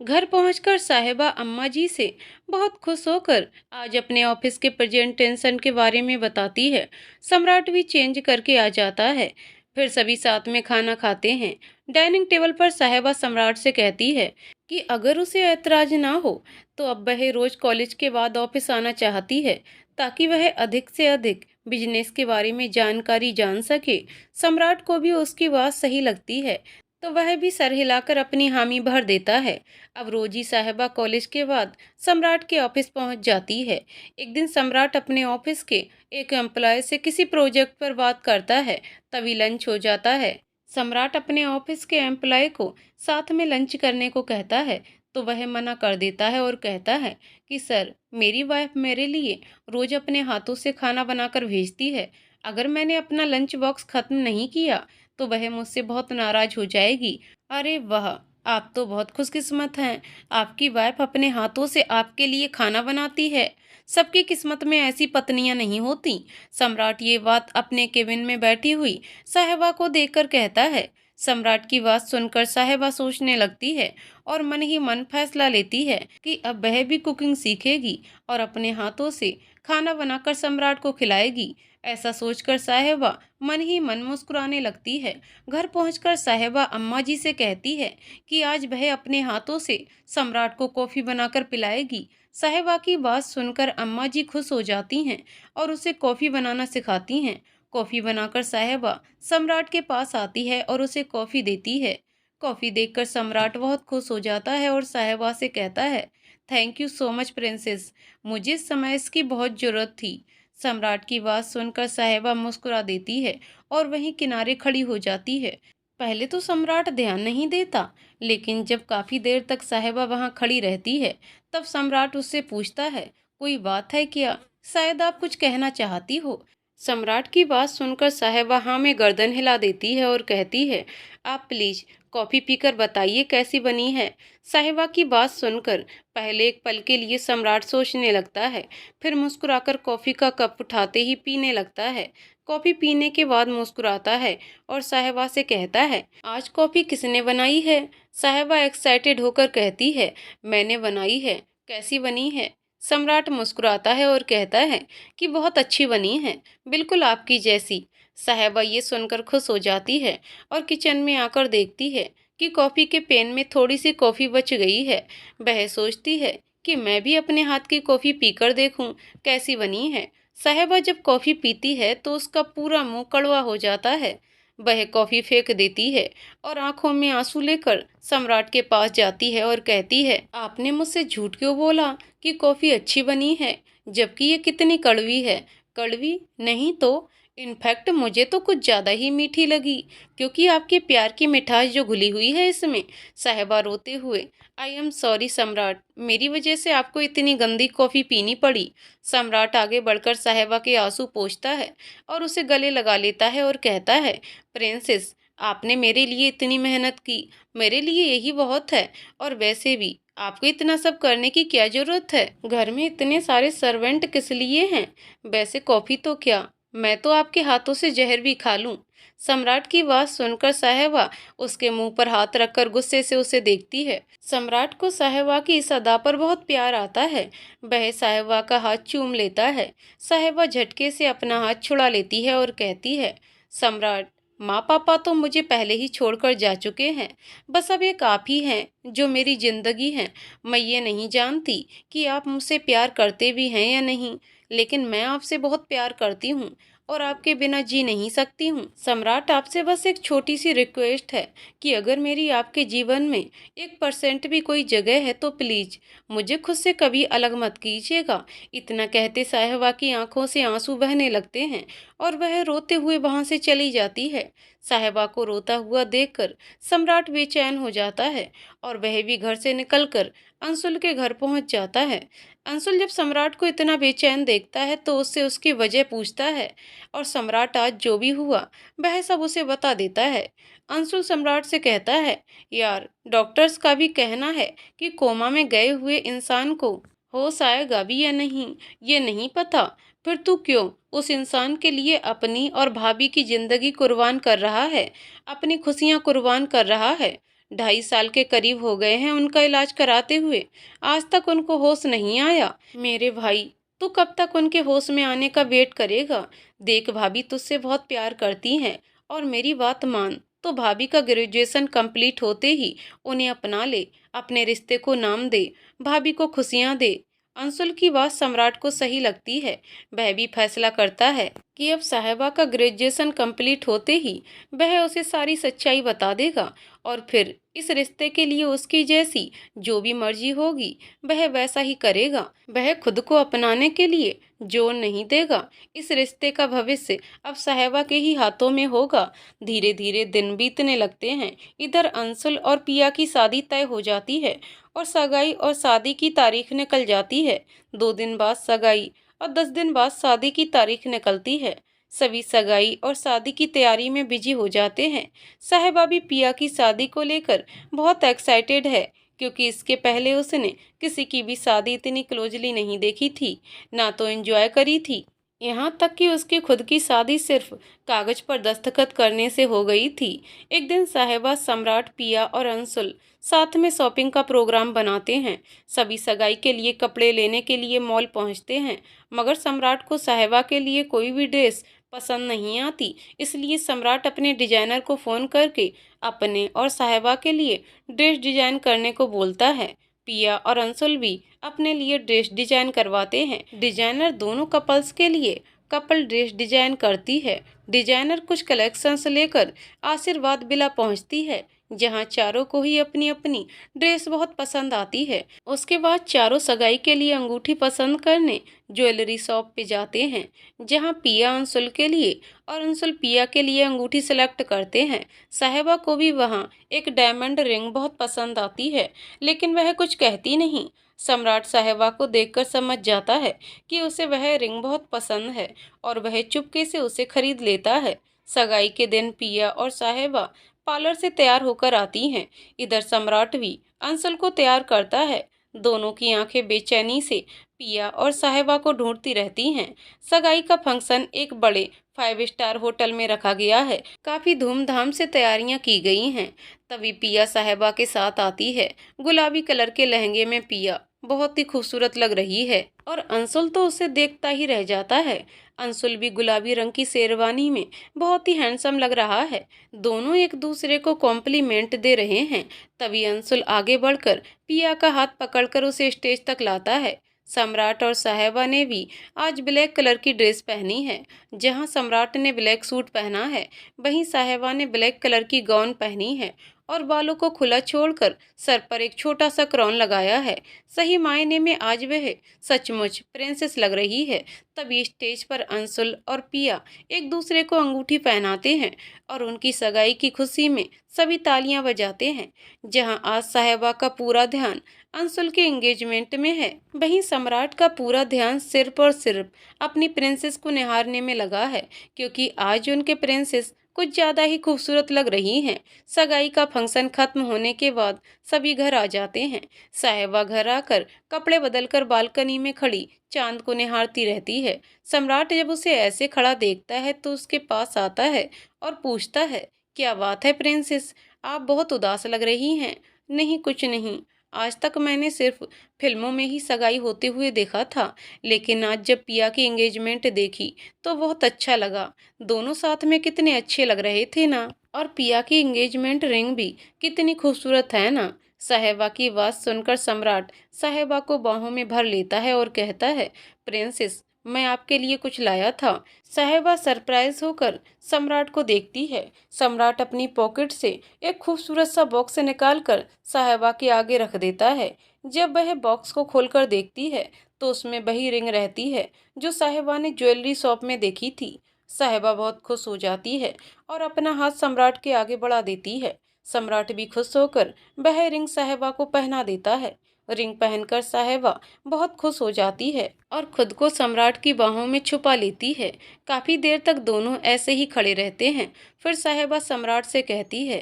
घर पहुंचकर साहिबा अम्मा जी से बहुत खुश होकर आज अपने ऑफिस के प्रेजेंटेशन के बारे में बताती है। सम्राट भी चेंज करके आ जाता है। फिर सभी साथ में खाना खाते हैं। डाइनिंग टेबल पर साहिबा सम्राट से कहती है कि अगर उसे ऐतराज ना हो तो अब वह रोज कॉलेज के बाद ऑफिस आना चाहती है, ताकि वह अधिक से अधिक बिजनेस के बारे में जानकारी जान सके। सम्राट को भी उसकी बात सही लगती है, तो वह भी सर हिलाकर अपनी हामी भर देता है। अब रोजी साहिबा कॉलेज के बाद सम्राट के ऑफिस पहुंच जाती है। एक दिन सम्राट अपने ऑफिस के एक एम्प्लॉय से किसी प्रोजेक्ट पर बात करता है। तभी लंच हो जाता है। सम्राट अपने ऑफिस के एम्प्लॉय को साथ में लंच करने को कहता है, तो वह मना कर देता है और कहता है कि सर, मेरी वाइफ मेरे लिए रोज अपने हाथों से खाना बनाकर भेजती है। अगर मैंने अपना लंच बॉक्स खत्म नहीं किया तो वह मुझसे बहुत नाराज हो जाएगी। अरे वाह, आप तो बहुत खुशकिस्मत हैं। आपकी वाइफ अपने हाथों से आपके लिए खाना बनाती है। सबकी किस्मत में ऐसी पत्नियां नहीं होती। सम्राट ये बात अपने केबिन में बैठी हुई साहिबा को देखकर कहता है। सम्राट की बात सुनकर साहिबा सोचने लगती है और मन ही मन फैसला लेती है कि अब वह भी कुकिंग सीखेगी और अपने हाथों से खाना बनाकर सम्राट को खिलाएगी। ऐसा सोचकर साहिबा मन ही मन मुस्कुराने लगती है। घर पहुंचकर साहिबा अम्मा जी से कहती है कि आज वह अपने हाथों से सम्राट को कॉफी बनाकर पिलाएगी। साहिबा की बात सुनकर अम्मा जी खुश हो जाती हैं और उसे कॉफी बनाना सिखाती हैं। कॉफी बनाकर साहिबा सम्राट के पास आती है और उसे कॉफी देती है। कॉफी देखकर सम्राट बहुत खुश हो जाता है और साहिबा से कहता है, thank you so much princess, मुझे इस समय इसकी बहुत जरूरत थी। सम्राट की बात सुनकर साहिबा मुस्कुरा देती है और वहीं किनारे खड़ी हो जाती है। पहले तो सम्राट ध्यान नहीं देता, लेकिन जब काफी देर तक साहिबा वहां खड़ी रहती है, तब सम्राट उससे पूछता है, कोई बात है क्या? शायद आप कुछ कहना चाहती हो। सम्राट की बात सुनकर साहिबा हाँ में गर्दन हिला देती है और कहती है, आप प्लीज कॉफी पीकर बताइए कैसी बनी है। साहिबा की बात सुनकर पहले एक पल के लिए सम्राट सोचने लगता है, फिर मुस्कुराकर कॉफी का कप उठाते ही पीने लगता है। कॉफी पीने के बाद मुस्कुराता है और साहिबा से कहता है, आज कॉफी किसने बनाई है? साहिबा एक्साइटेड होकर कहती है, मैंने बनाई है। कैसी बनी है? सम्राट मुस्कुराता है और कहता है कि बहुत अच्छी बनी है, बिल्कुल आपकी जैसी। साहिबा ये सुनकर खुश हो जाती है और किचन में आकर देखती है कि कॉफी के पेन में थोड़ी सी कॉफी बच गई है। वह सोचती है कि मैं भी अपने हाथ की कॉफी पीकर देखूं कैसी बनी है। साहिबा जब कॉफी पीती है तो उसका पूरा मुंह कड़वा हो जाता है। वह कॉफी फेंक देती है और आंखों में आंसू लेकर सम्राट के पास जाती है और कहती है, आपने मुझसे झूठ क्यों बोला कि कॉफी अच्छी बनी है, जबकि ये कितनी कड़वी है? कड़वी नहीं तो, इनफैक्ट मुझे तो कुछ ज्यादा ही मीठी लगी, क्योंकि आपके प्यार की मिठास जो घुली हुई है इसमें। साहिबा रोते हुए, आई एम सॉरी सम्राट, मेरी वजह से आपको इतनी गंदी कॉफी पीनी पड़ी। सम्राट आगे बढ़कर साहिबा के आंसू पोंछता है और उसे गले लगा लेता है और कहता है, प्रिंसेस, आपने मेरे लिए इतनी मेहनत की, मेरे लिए यही बहुत है। और वैसे भी आपको इतना सब करने की क्या जरूरत है? घर में इतने सारे सर्वेंट किस लिए हैं? वैसे कॉफी तो क्या, मैं तो आपके हाथों से जहर भी खा लूं। सम्राट की बात सुनकर साहिबा उसके मुंह पर हाथ रखकर गुस्से से उसे देखती है। सम्राट को साहिबा की इस अदा पर बहुत प्यार आता है। वह साहिबा का हाथ चूम लेता है। साहिबा झटके से अपना हाथ छुड़ा लेती है और कहती है, सम्राट, माँ पापा तो मुझे पहले ही छोड़कर जा चुके हैं। बस अब एक आप ही हैं जो मेरी जिंदगी हैं। मैं ये नहीं जानती कि आप मुझसे प्यार करते भी हैं या नहीं, लेकिन मैं आपसे बहुत प्यार करती हूँ और आपके बिना जी नहीं सकती हूँ। सम्राट, आपसे बस एक छोटी सी रिक्वेस्ट है कि अगर मेरी आपके जीवन में 1% भी कोई जगह है तो प्लीज मुझे खुद से कभी अलग मत कीजिएगा। इतना कहते साहिबा की आंखों से आंसू बहने लगते हैं और वह रोते हुए वहां से चली जाती है। साहिबा को रोता हुआ देखकर सम्राट बेचैन हो जाता है और वह भी घर से निकलकर अंशुल के घर पहुंच जाता है। अंशुल जब सम्राट को इतना बेचैन देखता है तो उससे उसकी वजह पूछता है और सम्राट आज जो भी हुआ वह सब उसे बता देता है। अंशुल सम्राट से कहता है, यार, डॉक्टर्स का भी कहना है कि कोमा में गए हुए इंसान को होश आएगा भी या नहीं ये नहीं पता। फिर तू क्यों उस इंसान के लिए अपनी और भाभी की जिंदगी कुर्बान कर रहा है, अपनी खुशियां कुर्बान कर रहा है? 2.5 साल के करीब हो गए हैं उनका इलाज कराते हुए, आज तक उनको होश नहीं आया। मेरे भाई, तू कब तक उनके होश में आने का वेट करेगा? देख, भाभी तुझसे बहुत प्यार करती हैं और मेरी बात मान। तो भाभी का ग्रेजुएशन कंप्लीट होते ही उन्हें अपना ले, अपने रिश्ते को नाम दे, भाभी को खुशियां दे। अंशुल की बात सम्राट को सही लगती है। वह भी फैसला करता है कि अब साहिबा का ग्रेजुएशन कंप्लीट होते ही वह उसे सारी सच्चाई बता देगा और फिर इस रिश्ते के लिए उसकी जैसी जो भी मर्जी होगी वह वैसा ही करेगा। वह खुद को अपनाने के लिए जोर नहीं देगा। इस रिश्ते का भविष्य अब साहिबा के ही हाथों में होगा। धीरे धीरे दिन बीतने लगते हैं। इधर अंशुल और पिया की शादी तय हो जाती है और सगाई और शादी की तारीख निकल जाती है। 2 दिन बाद सगाई और 10 दिन बाद शादी की तारीख निकलती है। सभी सगाई और शादी की तैयारी में बिजी हो जाते हैं। साहिबा भी पिया की शादी को लेकर बहुत एक्साइटेड है, क्योंकि इसके पहले उसने किसी की भी शादी इतनी क्लोजली नहीं देखी थी, ना तो एंजॉय करी थी। यहाँ तक कि उसकी खुद की शादी सिर्फ कागज पर दस्तखत करने से हो गई थी। एक दिन साहिबा, सम्राट, पिया और अंशुल साथ में शॉपिंग का प्रोग्राम बनाते हैं। सभी सगाई के लिए कपड़े लेने के लिए मॉल पहुंचते हैं, मगर सम्राट को साहिबा के लिए कोई भी ड्रेस पसंद नहीं आती। इसलिए सम्राट अपने डिजाइनर को फ़ोन करके अपने और साहिबा के लिए ड्रेस डिजाइन करने को बोलता है। पिया और अंशुल भी अपने लिए ड्रेस डिजाइन करवाते हैं। डिजाइनर दोनों कपल्स के लिए कपल ड्रेस डिजाइन करती है। डिजाइनर कुछ कलेक्शंस लेकर आशीर्वाद विला पहुंचती है, जहां चारों को ही अपनी अपनी ड्रेस बहुत पसंद आती है। उसके बाद चारों सगाई के लिए अंगूठी पसंद करने ज्वेलरी शॉप पे जाते हैं, जहां पिया अंशुल के लिए और अंशुल पिया के लिए अंगूठी सेलेक्ट करते हैं। साहिबा को भी वहां एक डायमंड रिंग बहुत पसंद आती है, लेकिन वह कुछ कहती नहीं। सम्राट साहिबा को देखकर समझ जाता है कि उसे वह रिंग बहुत पसंद है और वह चुपके से उसे खरीद लेता है। सगाई के दिन पिया और साहिबा पार्लर से तैयार होकर आती हैं। इधर सम्राट भी अंशुल को तैयार करता है। दोनों की आंखें बेचैनी से पिया और साहिबा को ढूंढती रहती हैं। सगाई का फंक्शन एक बड़े 5 स्टार होटल में रखा गया है। काफी धूमधाम से तैयारियां की गई हैं। तभी पिया साहिबा के साथ आती है। गुलाबी कलर के लहंगे में पिया बहुत ही खूबसूरत लग रही है और अंशुल तो उसे देखता ही रह जाता है। अंशुल भी गुलाबी रंग की शेरवानी में बहुत ही हैंडसम लग रहा है। दोनों एक दूसरे को कॉम्प्लीमेंट दे रहे हैं। तभी अंशुल आगे बढ़कर पिया का हाथ पकड़कर उसे स्टेज तक लाता है। सम्राट और साहिबा ने भी आज ब्लैक कलर की ड्रेस पहनी है। जहां सम्राट ने ब्लैक सूट पहना है, वहीं साहिबा ने ब्लैक कलर की गाउन पहनी है और बालों को खुला छोड़कर सर पर एक छोटा सा क्राउन लगाया है। सही मायने में आज वह सचमुच प्रिंसेस लग रही है। तभी स्टेज पर अंशुल और पिया एक दूसरे को अंगूठी पहनाते हैं और उनकी सगाई की खुशी में सभी तालियां बजाते हैं। जहां आज साहिबा का पूरा ध्यान अंशुल के एंगेजमेंट में है, वहीं सम्राट का पूरा ध्यान सिर्फ और सिर्फ अपनी प्रिंसेस को निहारने में लगा है, क्योंकि आज उनके प्रिंसेस कुछ ज़्यादा ही खूबसूरत लग रही हैं। सगाई का फंक्शन खत्म होने के बाद सभी घर आ जाते हैं। साहिबा घर आकर कपड़े बदलकर बालकनी में खड़ी चांद को निहारती रहती है। सम्राट जब उसे ऐसे खड़ा देखता है तो उसके पास आता है और पूछता है, क्या बात है प्रिंसेस, आप बहुत उदास लग रही हैं। नहीं, कुछ नहीं। आज तक मैंने सिर्फ फिल्मों में ही सगाई होते हुए देखा था, लेकिन आज जब पिया की एंगेजमेंट देखी तो बहुत अच्छा लगा। दोनों साथ में कितने अच्छे लग रहे थे ना। और पिया की एंगेजमेंट रिंग भी कितनी खूबसूरत है ना। साहिबा की बात सुनकर सम्राट साहिबा को बाहों में भर लेता है और कहता है, प्रिंसेस, मैं आपके लिए कुछ लाया था। साहिबा सरप्राइज होकर सम्राट को देखती है। सम्राट अपनी पॉकेट से एक खूबसूरत सा बॉक्स निकालकर साहिबा के आगे रख देता है। जब वह बॉक्स को खोलकर देखती है तो उसमें वही रिंग रहती है जो साहिबा ने ज्वेलरी शॉप में देखी थी। साहिबा बहुत खुश हो जाती है और अपना हाथ सम्राट के आगे बढ़ा देती है। सम्राट भी खुश होकर वह रिंग साहिबा को पहना देता है। रिंग पहनकर साहिबा बहुत खुश हो जाती है और खुद को सम्राट की बाहों में छुपा लेती है। काफी देर तक दोनों ऐसे ही खड़े रहते हैं। फिर साहिबा सम्राट से कहती है,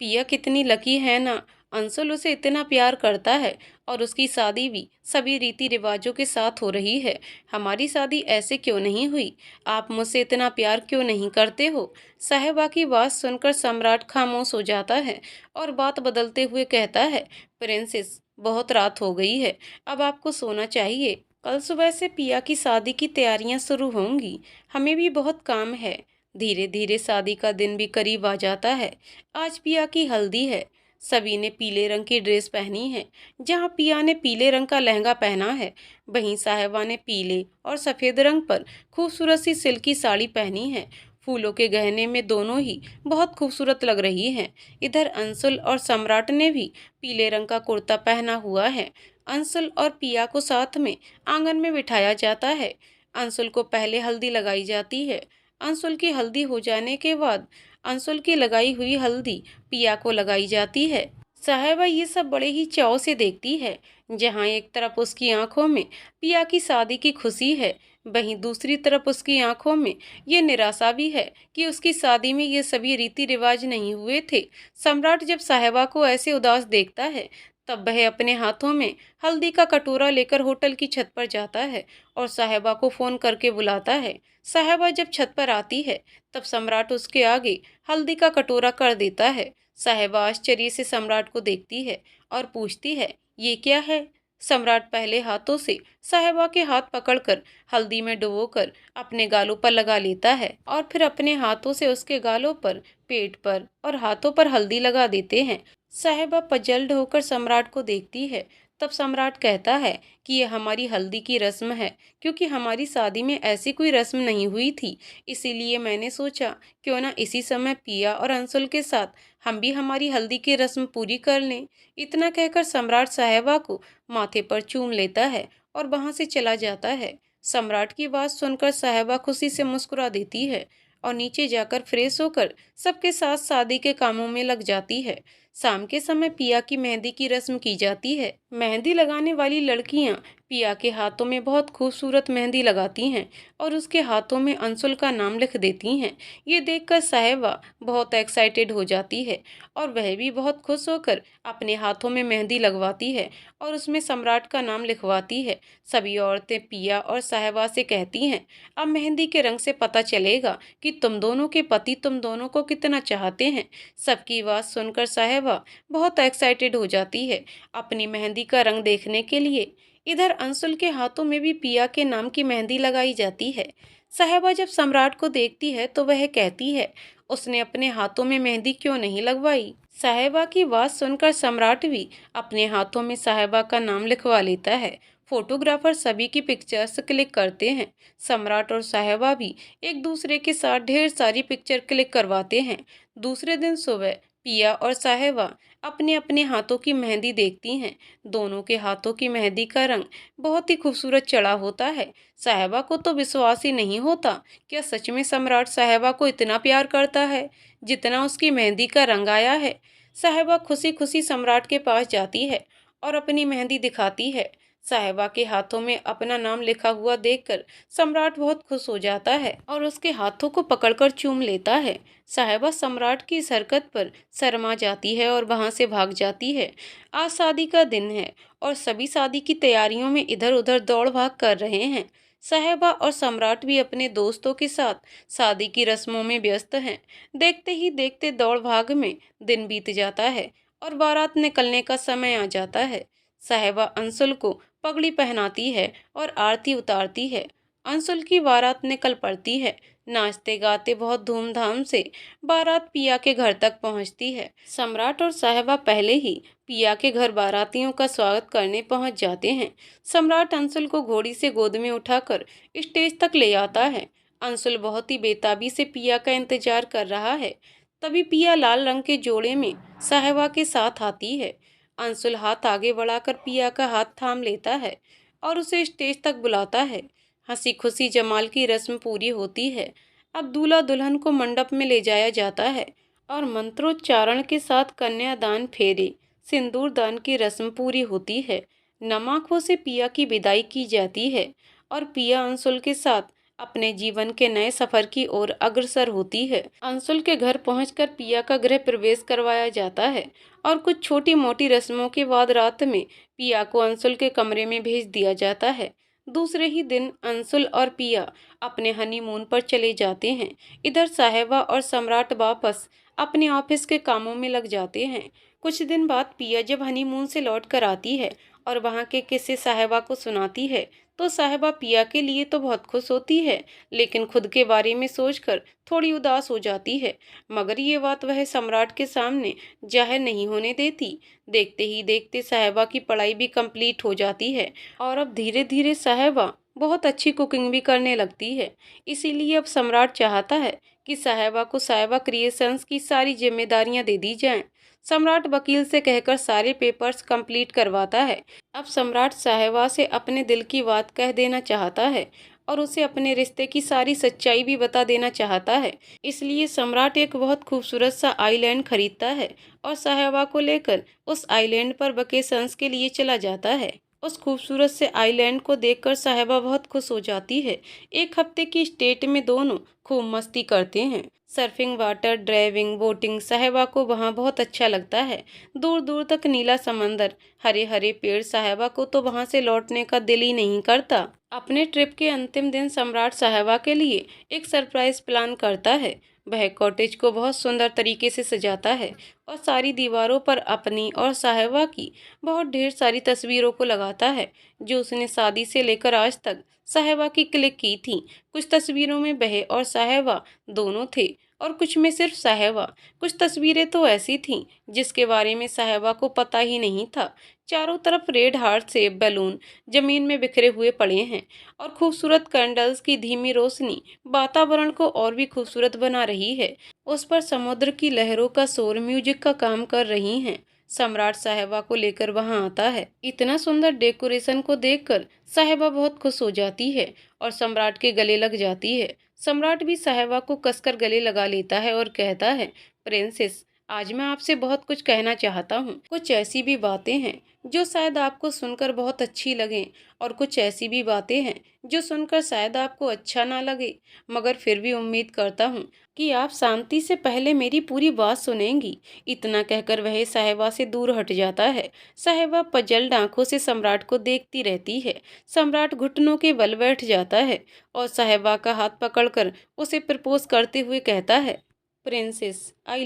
पिया कितनी लकी है ना, अंशुल उसे इतना प्यार करता है और उसकी शादी भी सभी रीति रिवाजों के साथ हो रही है। हमारी शादी ऐसे क्यों नहीं हुई? आप मुझसे इतना प्यार क्यों नहीं करते हो? साहिबा की बात सुनकर सम्राट खामोश हो जाता है और बात बदलते हुए कहता है, प्रिंसेस, बहुत रात हो गई है, अब आपको सोना चाहिए। कल सुबह से पिया की शादी की तैयारियां शुरू होंगी, हमें भी बहुत काम है। धीरे धीरे शादी का दिन भी करीब आ जाता है। आज पिया की हल्दी है। सभी ने पीले रंग की ड्रेस पहनी है। जहाँ पिया ने पीले रंग का लहंगा पहना है, वहीं साहिबा ने पीले और सफ़ेद रंग पर खूबसूरत सी सिल्की साड़ी पहनी है। फूलों के गहने में दोनों ही बहुत खूबसूरत लग रही हैं। इधर अंशुल और सम्राट ने भी पीले रंग का कुर्ता पहना हुआ है। अंशुल और पिया को साथ में आंगन में बिठाया जाता है। अंशुल को पहले हल्दी लगाई जाती है। अंशुल की हल्दी हो जाने के बाद अंशुल की लगाई हुई हल्दी पिया को लगाई जाती है। साहिबा ये सब बड़े ही चाव से देखती है। जहाँ एक तरफ उसकी आंखों में पिया की शादी की खुशी है, वहीं दूसरी तरफ उसकी आंखों में ये निराशा भी है कि उसकी शादी में ये सभी रीति रिवाज नहीं हुए थे। सम्राट जब साहिबा को ऐसे उदास देखता है, तब वह अपने हाथों में हल्दी का कटोरा लेकर होटल की छत पर जाता है और साहिबा को फोन करके बुलाता है। साहिबा जब छत पर आती है, तब सम्राट उसके आगे हल्दी का कटोरा कर देता है। साहिबा आश्चर्य से सम्राट को देखती है और पूछती है, ये क्या है? सम्राट पहले हाथों से साहिबा के हाथ पकड़कर हल्दी में डुबोकर अपने गालों पर लगा लेता है और फिर अपने हाथों से उसके गालों पर, पेट पर और हाथों पर हल्दी लगा देते हैं। साहिबा पजल्ड होकर सम्राट को देखती है। तब सम्राट कहता है कि यह हमारी हल्दी की रस्म है, क्योंकि हमारी शादी में ऐसी कोई रस्म नहीं हुई थी। इसीलिए मैंने सोचा क्यों ना इसी समय पिया और अंशुल के साथ हम भी हमारी हल्दी की रस्म पूरी कर लें। इतना कहकर सम्राट साहिबा को माथे पर चूम लेता है और वहां से चला जाता है। सम्राट की बात सुनकर साहिबा खुशी से मुस्कुरा देती है और नीचे जाकर फ्रेश होकर सबके साथ शादी के कामों में लग जाती है। शाम के समय पिया की मेहंदी की रस्म की जाती है। मेहंदी लगाने वाली लड़कियां पिया के हाथों में बहुत खूबसूरत मेहंदी लगाती हैं और उसके हाथों में अंशुल का नाम लिख देती हैं। ये देखकर साहिबा बहुत एक्साइटेड हो जाती है और वह भी बहुत खुश होकर अपने हाथों में मेहंदी लगवाती है और उसमें सम्राट का नाम लिखवाती है। सभी औरतें पिया और साहिबा से कहती हैं, अब मेहंदी के रंग से पता चलेगा कि तुम दोनों के पति तुम दोनों को कितना चाहते हैं। सबकी बात सुनकर साहिबा बहुत एक्साइटेड हो जाती है अपनी मेहंदी का रंग देखने के लिए। इधर अंशुल के हाथों में भी पिया के नाम की मेहंदी लगाई जाती है। साहिबा जब सम्राट को देखती है तो वह कहती है, उसने अपने हाथों में मेहंदी क्यों नहीं लगवाई? साहिबा की बात सुनकर सम्राट भी अपने हाथों में साहिबा का नाम लिखवा लेता है। फोटोग्राफर सभी की पिक्चर्स क्लिक करते हैं। सम्राट और साहिबा भी एक दूसरे के साथ ढेर सारी पिक्चर क्लिक करवाते हैं। दूसरे दिन सुबह पिया और साहिबा अपने अपने हाथों की मेहंदी देखती हैं। दोनों के हाथों की मेहंदी का रंग बहुत ही खूबसूरत चढ़ा होता है। साहिबा को तो विश्वास ही नहीं होता, क्या सच में सम्राट साहिबा को इतना प्यार करता है जितना उसकी मेहंदी का रंग आया है। साहिबा खुशी खुशी सम्राट के पास जाती है और अपनी मेहंदी दिखाती है। साहिबा के हाथों में अपना नाम लिखा हुआ देखकर सम्राट बहुत खुश हो जाता है और उसके हाथों को पकड़कर चूम लेता है। साहिबा सम्राट की इस हरकत पर शर्मा जाती है और वहां से भाग जाती है। आज शादी का दिन है और सभी शादी की तैयारियों में इधर उधर दौड़ भाग कर रहे हैं। साहिबा और सम्राट भी अपने दोस्तों के साथ शादी की रस्मों में व्यस्त हैं। देखते ही देखते दौड़ भाग में दिन बीत जाता है और बारात निकलने का समय आ जाता है। साहिबा अंशुल को पगड़ी पहनाती है और आरती उतारती है। अंशुल की बारात निकल पड़ती है। नाचते गाते बहुत धूमधाम से बारात पिया के घर तक पहुंचती है। सम्राट और साहिबा पहले ही पिया के घर बारातियों का स्वागत करने पहुंच जाते हैं। सम्राट अंशुल को घोड़ी से गोद में उठाकर स्टेज तक ले आता है। अंशुल बहुत ही बेताबी से पिया का इंतजार कर रहा है। तभी पिया लाल रंग के जोड़े में साहिबा के साथ आती है। अंशुल हाथ आगे बढ़ाकर पिया का हाथ थाम लेता है और उसे स्टेज तक बुलाता है। हंसी खुशी जमाल की रस्म पूरी होती है। अब दूल्हा दुल्हन को मंडप में ले जाया जाता है और मंत्रोच्चारण के साथ कन्यादान, फेरे, सिंदूर दान की रस्म पूरी होती है। नम आंखों से पिया की विदाई की जाती है और पिया अंशुल के साथ अपने जीवन के नए सफर की ओर अग्रसर होती है। अंशुल के घर पहुंचकर पिया का गृह प्रवेश करवाया जाता है और कुछ छोटी मोटी रस्मों के बाद रात में पिया को अंशुल के कमरे में भेज दिया जाता है। दूसरे ही दिन अंशुल और पिया अपने हनीमून पर चले जाते हैं। इधर साहेबा और सम्राट वापस अपने ऑफिस के कामों में लग जाते हैं। कुछ दिन बाद पिया जब हनीमून से लौट कर आती है और वहाँ के किस्से साहेबा को सुनाती है, तो साहेबा पिया के लिए तो बहुत खुश होती है, लेकिन खुद के बारे में सोचकर थोड़ी उदास हो जाती है। मगर ये बात वह सम्राट के सामने जाहिर नहीं होने देती। देखते ही देखते साहेबा की पढ़ाई भी कंप्लीट हो जाती है और अब धीरे धीरे साहेबा बहुत अच्छी कुकिंग भी करने लगती है। इसीलिए अब सम्राट चाहता है कि साहेबा को साहेबा क्रिएशंस की सारी जिम्मेदारियां दे दी जाएं। सम्राट वकील से कहकर सारे पेपर्स कंप्लीट करवाता है। अब सम्राट साहेबा से अपने दिल की बात कह देना चाहता है और उसे अपने रिश्ते की सारी सच्चाई भी बता देना चाहता है। इसलिए सम्राट एक बहुत खूबसूरत सा आइलैंड खरीदता है और साहेबा को लेकर उस आइलैंड पर वेकेशंस के लिए चला जाता है। उस खूबसूरत से आइलैंड को देखकर साहेबा बहुत खुश हो जाती है। एक हफ्ते की स्टेट में दोनों खूब मस्ती करते हैं। सर्फिंग, वाटर ड्राइविंग, बोटिंग, साहेबा को वहाँ बहुत अच्छा लगता है। दूर दूर तक नीला समंदर, हरे हरे पेड़, साहेबा को तो वहाँ से लौटने का दिल ही नहीं करता। अपने ट्रिप के अंतिम दिन सम्राट साहेबा के लिए एक सरप्राइज प्लान करता है। वह कॉटेज को बहुत सुंदर तरीके से सजाता है और सारी दीवारों पर अपनी और साहेबा की बहुत ढेर सारी तस्वीरों को लगाता है, जो उसने शादी से लेकर आज तक साहेबा की क्लिक की थी। कुछ तस्वीरों में वह और साहेबा दोनों थे और कुछ में सिर्फ साहेबा। कुछ तस्वीरें तो ऐसी थीं जिसके बारे में साहेबा को पता ही नहीं था। चारों तरफ रेड हार्ट से बैलून जमीन में बिखरे हुए पड़े हैं और खूबसूरत कैंडल्स की धीमी रोशनी वातावरण को और भी खूबसूरत बना रही है। उस पर समुद्र की लहरों का शोर म्यूजिक का काम कर रही हैं। सम्राट साहेबा को लेकर वहां आता है। इतना सुंदर डेकोरेशन को देखकर साहेबा बहुत खुश हो जाती है और सम्राट के गले लग जाती है। सम्राट भी साहेबा को कसकर गले लगा लेता है और कहता है, प्रिंसेस, आज मैं आपसे बहुत कुछ कहना चाहता हूँ। कुछ ऐसी भी बातें हैं जो शायद आपको सुनकर बहुत अच्छी लगें और कुछ ऐसी भी बातें हैं जो सुनकर शायद आपको अच्छा ना लगे, मगर फिर भी उम्मीद करता हूँ कि आप शांति से पहले मेरी पूरी बात सुनेंगी। इतना कहकर वह साहेबा से दूर हट जाता है। साहेबा पजल्ड आंखों से सम्राट को देखती रहती है। सम्राट घुटनों के बल बैठ जाता है और साहेबा का हाथ पकड़कर उसे प्रपोज करते हुए कहता है, princess, I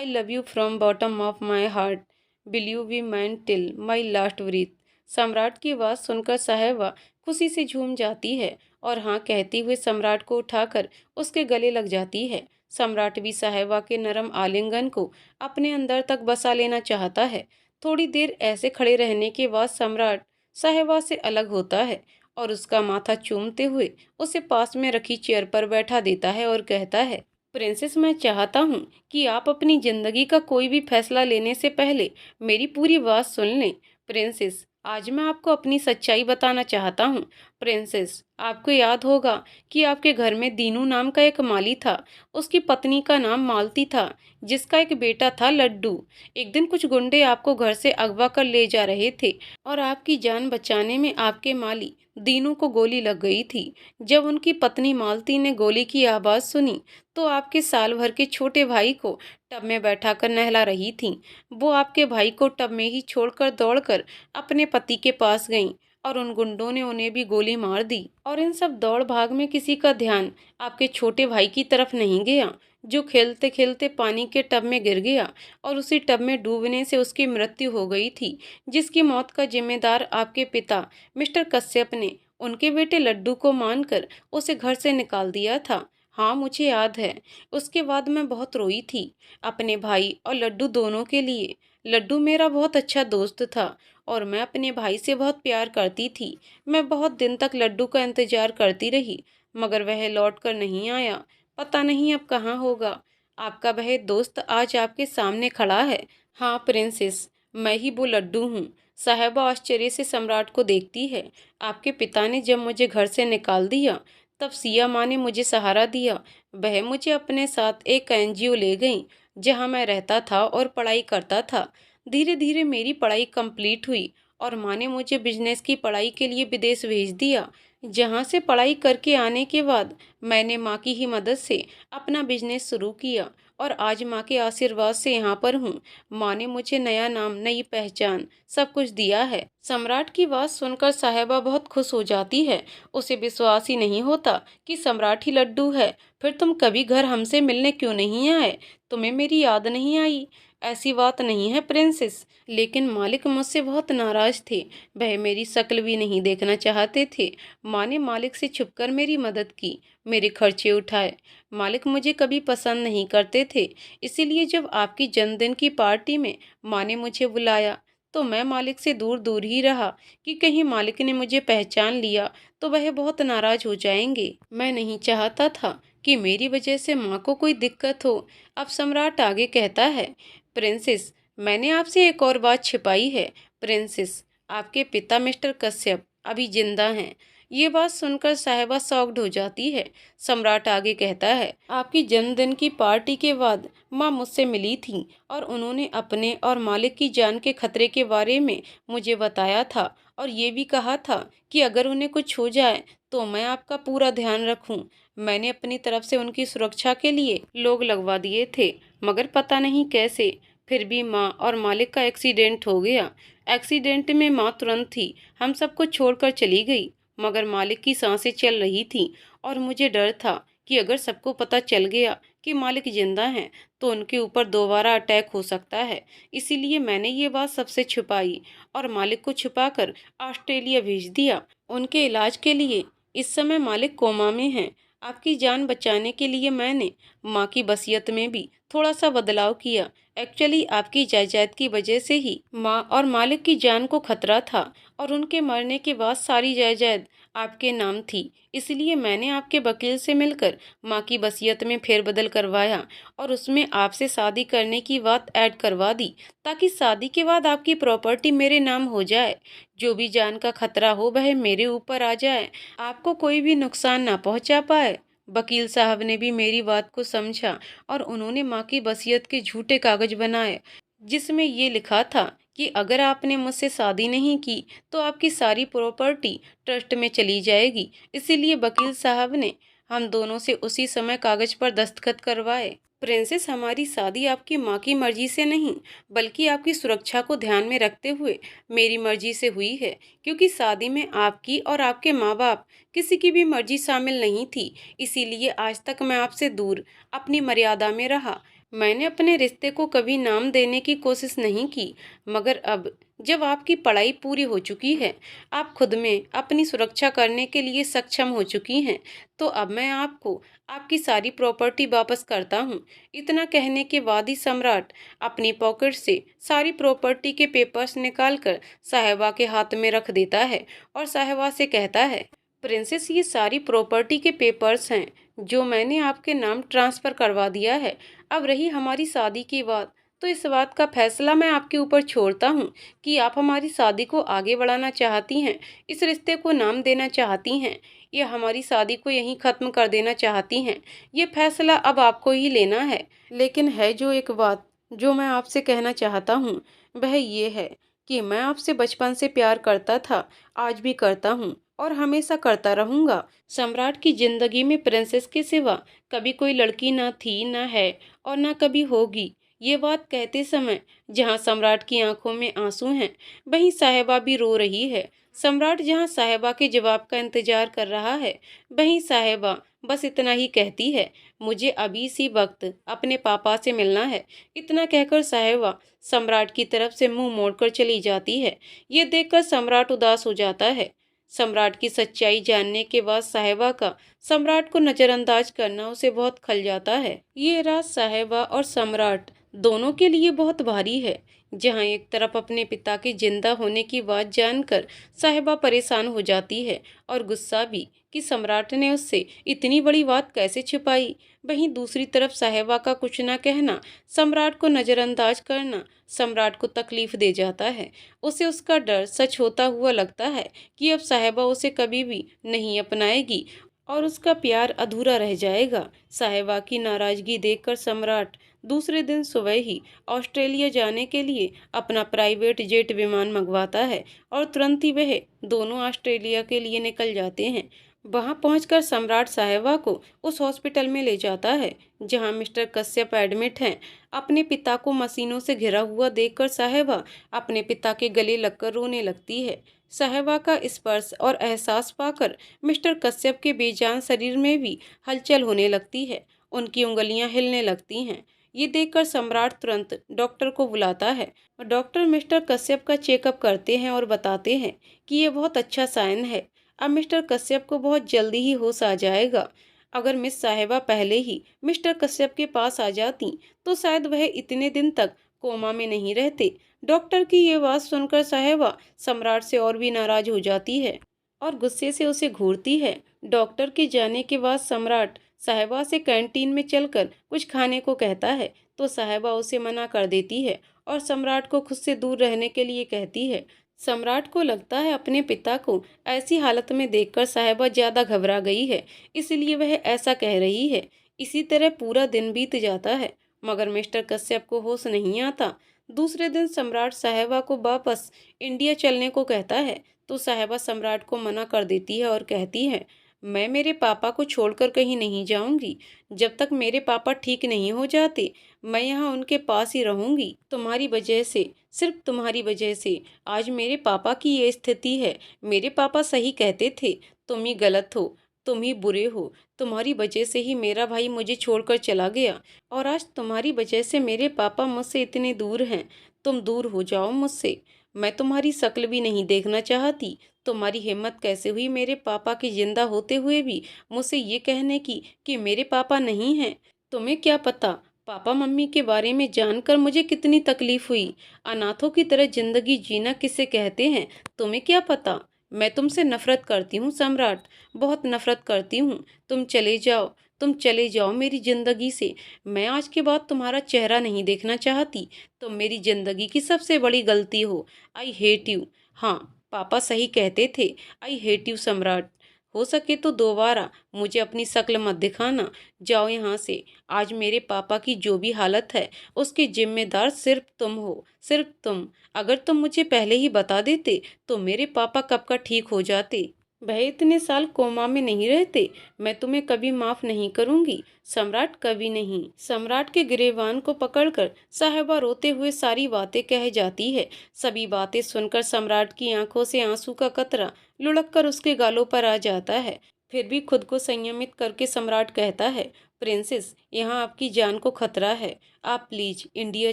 love you from bottom of my heart, will you be man till my last breath. Samrat की बात सुनकर साहेबा खुशी से झूम जाती है और हाँ कहते हुए सम्राट को उठाकर उसके गले लग जाती है। सम्राट भी साहेबा के नरम आलिंगन को अपने अंदर तक बसा लेना चाहता है। थोड़ी देर ऐसे खड़े रहने के बाद सम्राट साहेबा से अलग होता है और उसका माथा चूमते हुए उसे पास में रखी चेयर पर बैठा देता है और कहता है, प्रिंसेस, मैं चाहता हूँ कि आप अपनी जिंदगी का कोई भी फैसला लेने से पहले मेरी पूरी बात सुन लें। प्रिंसेस, आज मैं आपको अपनी सच्चाई बताना चाहता हूँ। प्रिंसेस, आपको याद होगा कि आपके घर में दीनू नाम का एक माली था। उसकी पत्नी का नाम मालती था, जिसका एक बेटा था लड्डू। एक दिन कुछ गुंडे आपको घर से अगवा कर ले जा रहे थे और आपकी जान बचाने में आपके माली दीनू को गोली लग गई थी। जब उनकी पत्नी मालती ने गोली की आवाज़ सुनी तो आपके साल भर के छोटे भाई को टब में बैठाकर नहला रही थीं। वो आपके भाई को टब में ही छोड़कर दौड़कर अपने पति के पास गईं और उन गुंडों ने उन्हें भी गोली मार दी। और इन सब दौड़ भाग में किसी का ध्यान आपके छोटे भाई की तरफ नहीं गया, जो खेलते खेलते पानी के टब में गिर गया और उसी टब में डूबने से उसकी मृत्यु हो गई थी, जिसकी मौत का जिम्मेदार आपके पिता मिस्टर कश्यप ने उनके बेटे लड्डू को मानकर उसे घर से निकाल दिया था। हाँ, मुझे याद है। उसके बाद मैं बहुत रोई थी, अपने भाई और लड्डू दोनों के लिए। लड्डू मेरा बहुत अच्छा दोस्त था और मैं अपने भाई से बहुत प्यार करती थी। मैं बहुत दिन तक लड्डू का इंतजार करती रही, मगर वह लौट कर नहीं आया। पता नहीं अब कहाँ होगा। आपका वह दोस्त आज आपके सामने खड़ा है। हाँ प्रिंसेस, मैं ही वो लड्डू हूँ। साहिबा आश्चर्य से सम्राट को देखती है। आपके पिता ने जब मुझे घर से निकाल दिया, तब सिया माँ ने मुझे सहारा दिया। वह मुझे अपने साथ एक एनजीओ ले गई, जहाँ मैं रहता था और पढ़ाई करता था। धीरे धीरे मेरी पढ़ाई कंप्लीट हुई और माँ ने मुझे बिजनेस की पढ़ाई के लिए विदेश भेज दिया। जहाँ से पढ़ाई करके आने के बाद मैंने माँ की ही मदद से अपना बिजनेस शुरू किया और आज माँ के आशीर्वाद से यहाँ पर हूँ। माँ ने मुझे नया नाम, नई पहचान, सब कुछ दिया है। सम्राट की बात सुनकर साहिबा बहुत खुश हो जाती है। उसे विश्वास ही नहीं होता कि सम्राट ही लड्डू है। फिर तुम कभी घर हमसे मिलने क्यों नहीं आए? तुम्हें मेरी याद नहीं आई? ऐसी बात नहीं है प्रिंसेस, लेकिन मालिक मुझसे बहुत नाराज थे। वह मेरी शक्ल भी नहीं देखना चाहते थे। माँ ने मालिक से छुपकर मेरी मदद की, मेरे खर्चे उठाए। मालिक मुझे कभी पसंद नहीं करते थे, इसीलिए जब आपकी जन्मदिन की पार्टी में माँ ने मुझे बुलाया तो मैं मालिक से दूर दूर ही रहा कि कहीं मालिक ने मुझे पहचान लिया तो वह बहुत नाराज हो जाएंगे। मैं नहीं चाहता था कि मेरी वजह से माँ को कोई दिक्कत हो। अब सम्राट आगे कहता है, प्रिंसेस, मैंने आपसे एक और बात छिपाई है। प्रिंसेस, आपके पिता मिस्टर कश्यप अभी जिंदा हैं। ये बात सुनकर साहिबा शॉक्ड हो जाती है। सम्राट आगे कहता है, आपकी जन्मदिन की पार्टी के बाद माँ मुझसे मिली थी और उन्होंने अपने और मालिक की जान के खतरे के बारे में मुझे बताया था और ये भी कहा था कि अगर उन्हें कुछ हो जाए तो मैं आपका पूरा ध्यान रखूं। मैंने अपनी तरफ से उनकी सुरक्षा के लिए लोग लगवा दिए थे, मगर पता नहीं कैसे फिर भी माँ और मालिक का एक्सीडेंट हो गया। एक्सीडेंट में माँ तुरंत ही हम सबको छोड़कर चली गई, मगर मालिक की सांसें चल रही थीं और मुझे डर था कि अगर सबको पता चल गया कि मालिक जिंदा हैं तो उनके ऊपर दोबारा अटैक हो सकता है। इसीलिए मैंने ये बात सबसे छुपाई और मालिक को छुपाकर ऑस्ट्रेलिया भेज दिया उनके इलाज के लिए। इस समय मालिक कोमा में हैं। आपकी जान बचाने के लिए मैंने माँ की वसीयत में भी थोड़ा सा बदलाव किया। एक्चुअली आपकी जायदाद की वजह से ही माँ और मालिक की जान को खतरा था और उनके मरने के बाद सारी जायदाद आपके नाम थी। इसलिए मैंने आपके वकील से मिलकर माँ की वसीयत में फेरबदल करवाया और उसमें आपसे शादी करने की बात ऐड करवा दी, ताकि शादी के बाद आपकी प्रॉपर्टी मेरे नाम हो जाए। जो भी जान का खतरा हो वह मेरे ऊपर आ जाए, आपको कोई भी नुकसान ना पहुंचा पाए। वकील साहब ने भी मेरी बात को समझा और उन्होंने माँ की वसीयत के झूठे कागज बनाए, जिसमें ये लिखा था कि अगर आपने मुझसे शादी नहीं की तो आपकी सारी प्रॉपर्टी ट्रस्ट में चली जाएगी। इसीलिए वकील साहब ने हम दोनों से उसी समय कागज पर दस्तखत करवाए। प्रिंसेस, हमारी शादी आपकी माँ की मर्जी से नहीं, बल्कि आपकी सुरक्षा को ध्यान में रखते हुए मेरी मर्जी से हुई है, क्योंकि शादी में आपकी और आपके माँ बाप किसी की भी मर्जी शामिल नहीं थी। इसीलिए आज तक मैं आपसे दूर अपनी मर्यादा में रहा। मैंने अपने रिश्ते को कभी नाम देने की कोशिश नहीं की, मगर अब जब आपकी पढ़ाई पूरी हो चुकी है, आप खुद में अपनी सुरक्षा करने के लिए सक्षम हो चुकी हैं, तो अब मैं आपको आपकी सारी प्रॉपर्टी वापस करता हूँ। इतना कहने के बाद ही सम्राट अपनी पॉकेट से सारी प्रॉपर्टी के पेपर्स निकालकर साहिबा के हाथ में रख देता है और साहिबा से कहता है, प्रिंसेस, ये सारी प्रॉपर्टी के पेपर्स हैं जो मैंने आपके नाम ट्रांसफ़र करवा दिया है। अब रही हमारी शादी की बात, तो इस बात का फैसला मैं आपके ऊपर छोड़ता हूँ कि आप हमारी शादी को आगे बढ़ाना चाहती हैं, इस रिश्ते को नाम देना चाहती हैं, या हमारी शादी को यहीं ख़त्म कर देना चाहती हैं। ये फैसला अब आपको ही लेना है। लेकिन है जो एक बात जो मैं आपसे कहना चाहता हूँ, वह ये है कि मैं आपसे बचपन से प्यार करता था, आज भी करता हूँ और हमेशा करता रहूँगा। सम्राट की जिंदगी में प्रिंसेस के सिवा कभी कोई लड़की ना थी, ना है और ना कभी होगी। ये बात कहते समय जहाँ सम्राट की आंखों में आंसू हैं, वहीं साहिबा भी रो रही है। सम्राट जहाँ साहिबा के जवाब का इंतजार कर रहा है, वहीं साहिबा बस इतना ही कहती है, मुझे अभी इसी वक्त अपने पापा से मिलना है। इतना कहकर साहिबा सम्राट की तरफ से मुंह मोड़कर चली जाती है। ये देखकर सम्राट उदास हो जाता है। सम्राट की सच्चाई जानने के बाद साहिबा का सम्राट को नजरअंदाज करना उसे बहुत खल जाता है। ये रात साहिबा और सम्राट दोनों के लिए बहुत भारी है। जहां एक तरफ अपने पिता के जिंदा होने की बात जानकर साहिबा परेशान हो जाती है और गुस्सा भी कि सम्राट ने उससे इतनी बड़ी बात कैसे छिपाई, वहीं दूसरी तरफ साहिबा का कुछ ना कहना, सम्राट को नजरअंदाज करना सम्राट को तकलीफ दे जाता है। उसे उसका डर सच होता हुआ लगता है कि अब साहिबा उसे कभी भी नहीं अपनाएगी और उसका प्यार अधूरा रह जाएगा। साहिबा की नाराजगी देखकर सम्राट दूसरे दिन सुबह ही ऑस्ट्रेलिया जाने के लिए अपना प्राइवेट जेट विमान मंगवाता है और तुरंत ही वह दोनों ऑस्ट्रेलिया के लिए निकल जाते हैं। वहां पहुंचकर सम्राट साहिबा को उस हॉस्पिटल में ले जाता है जहां मिस्टर कश्यप एडमिट हैं। अपने पिता को मशीनों से घिरा हुआ देखकर साहिबा अपने पिता के गले लगकर रोने लगती है। साहिबा का स्पर्श और एहसास पाकर मिस्टर कश्यप के बेजान शरीर में भी हलचल होने लगती है। उनकी उंगलियां हिलने लगती हैं। ये देखकर सम्राट तुरंत डॉक्टर को बुलाता है और डॉक्टर मिस्टर कश्यप का चेकअप करते हैं और बताते हैं कि ये बहुत अच्छा साइन है। अब मिस्टर कश्यप को बहुत जल्दी ही होश आ जाएगा। अगर मिस साहिबा पहले ही मिस्टर कश्यप के पास आ जाती तो शायद वह इतने दिन तक कोमा में नहीं रहते। डॉक्टर की ये बात सुनकर साहिबा सम्राट से और भी नाराज हो जाती है और गुस्से से उसे घूरती है। डॉक्टर के जाने के बाद सम्राट साहिबा से कैंटीन में चलकर कुछ खाने को कहता है तो साहिबा उसे मना कर देती है और सम्राट को खुद से दूर रहने के लिए कहती है। सम्राट को लगता है अपने पिता को ऐसी हालत में देखकर साहिबा ज्यादा घबरा गई है, इसलिए वह ऐसा कह रही है। इसी तरह पूरा दिन बीत जाता है मगर मिस्टर कश्यप को होश नहीं आता। दूसरे दिन सम्राट साहिबा को वापस इंडिया चलने को कहता है तो साहिबा सम्राट को मना कर देती है और कहती है, मैं मेरे पापा को छोड़कर कहीं नहीं जाऊंगी। जब तक मेरे पापा ठीक नहीं हो जाते मैं यहाँ उनके पास ही रहूंगी। तुम्हारी वजह से, सिर्फ तुम्हारी वजह से आज मेरे पापा की ये स्थिति है। मेरे पापा सही कहते थे, तुम ही गलत हो, तुम ही बुरे हो। तुम्हारी वजह से ही मेरा भाई मुझे छोड़कर चला गया और आज तुम्हारी वजह से मेरे पापा मुझसे इतने दूर हैं। तुम दूर हो जाओ मुझसे। मैं तुम्हारी शक्ल भी नहीं देखना चाहती। तुम्हारी हिम्मत कैसे हुई मेरे पापा के जिंदा होते हुए भी मुझसे ये कहने की कि मेरे पापा नहीं हैं। तुम्हें क्या पता पापा मम्मी के बारे में जानकर मुझे कितनी तकलीफ हुई। अनाथों की तरह जिंदगी जीना किसे कहते हैं, तुम्हें क्या पता। मैं तुमसे नफरत करती हूँ सम्राट, बहुत नफरत करती हूँ। तुम चले जाओ, तुम चले जाओ मेरी जिंदगी से। मैं आज के बाद तुम्हारा चेहरा नहीं देखना चाहती। तुम मेरी जिंदगी की सबसे बड़ी गलती हो। I hate you. हाँ, पापा सही कहते थे। आई हेट यू सम्राट। हो सके तो दोबारा मुझे अपनी शक्ल मत दिखाना। जाओ यहाँ से। आज मेरे पापा की जो भी हालत है उसकी जिम्मेदार सिर्फ तुम हो, सिर्फ तुम। अगर तुम मुझे पहले ही बता देते तो मेरे पापा कब का ठीक हो जाते। वह इतने साल कोमा में नहीं रहते। मैं तुम्हें कभी माफ नहीं करूंगी सम्राट, कभी नहीं। सम्राट के गिरेबान को पकड़कर साहिबा रोते हुए सारी बातें कह जाती है। सभी बातें सुनकर सम्राट की आंखों से आंसू का कतरा लुढ़क कर उसके गालों पर आ जाता है। फिर भी खुद को संयमित करके सम्राट कहता है, प्रिंसेस, यहाँ आपकी जान को खतरा है। आप प्लीज इंडिया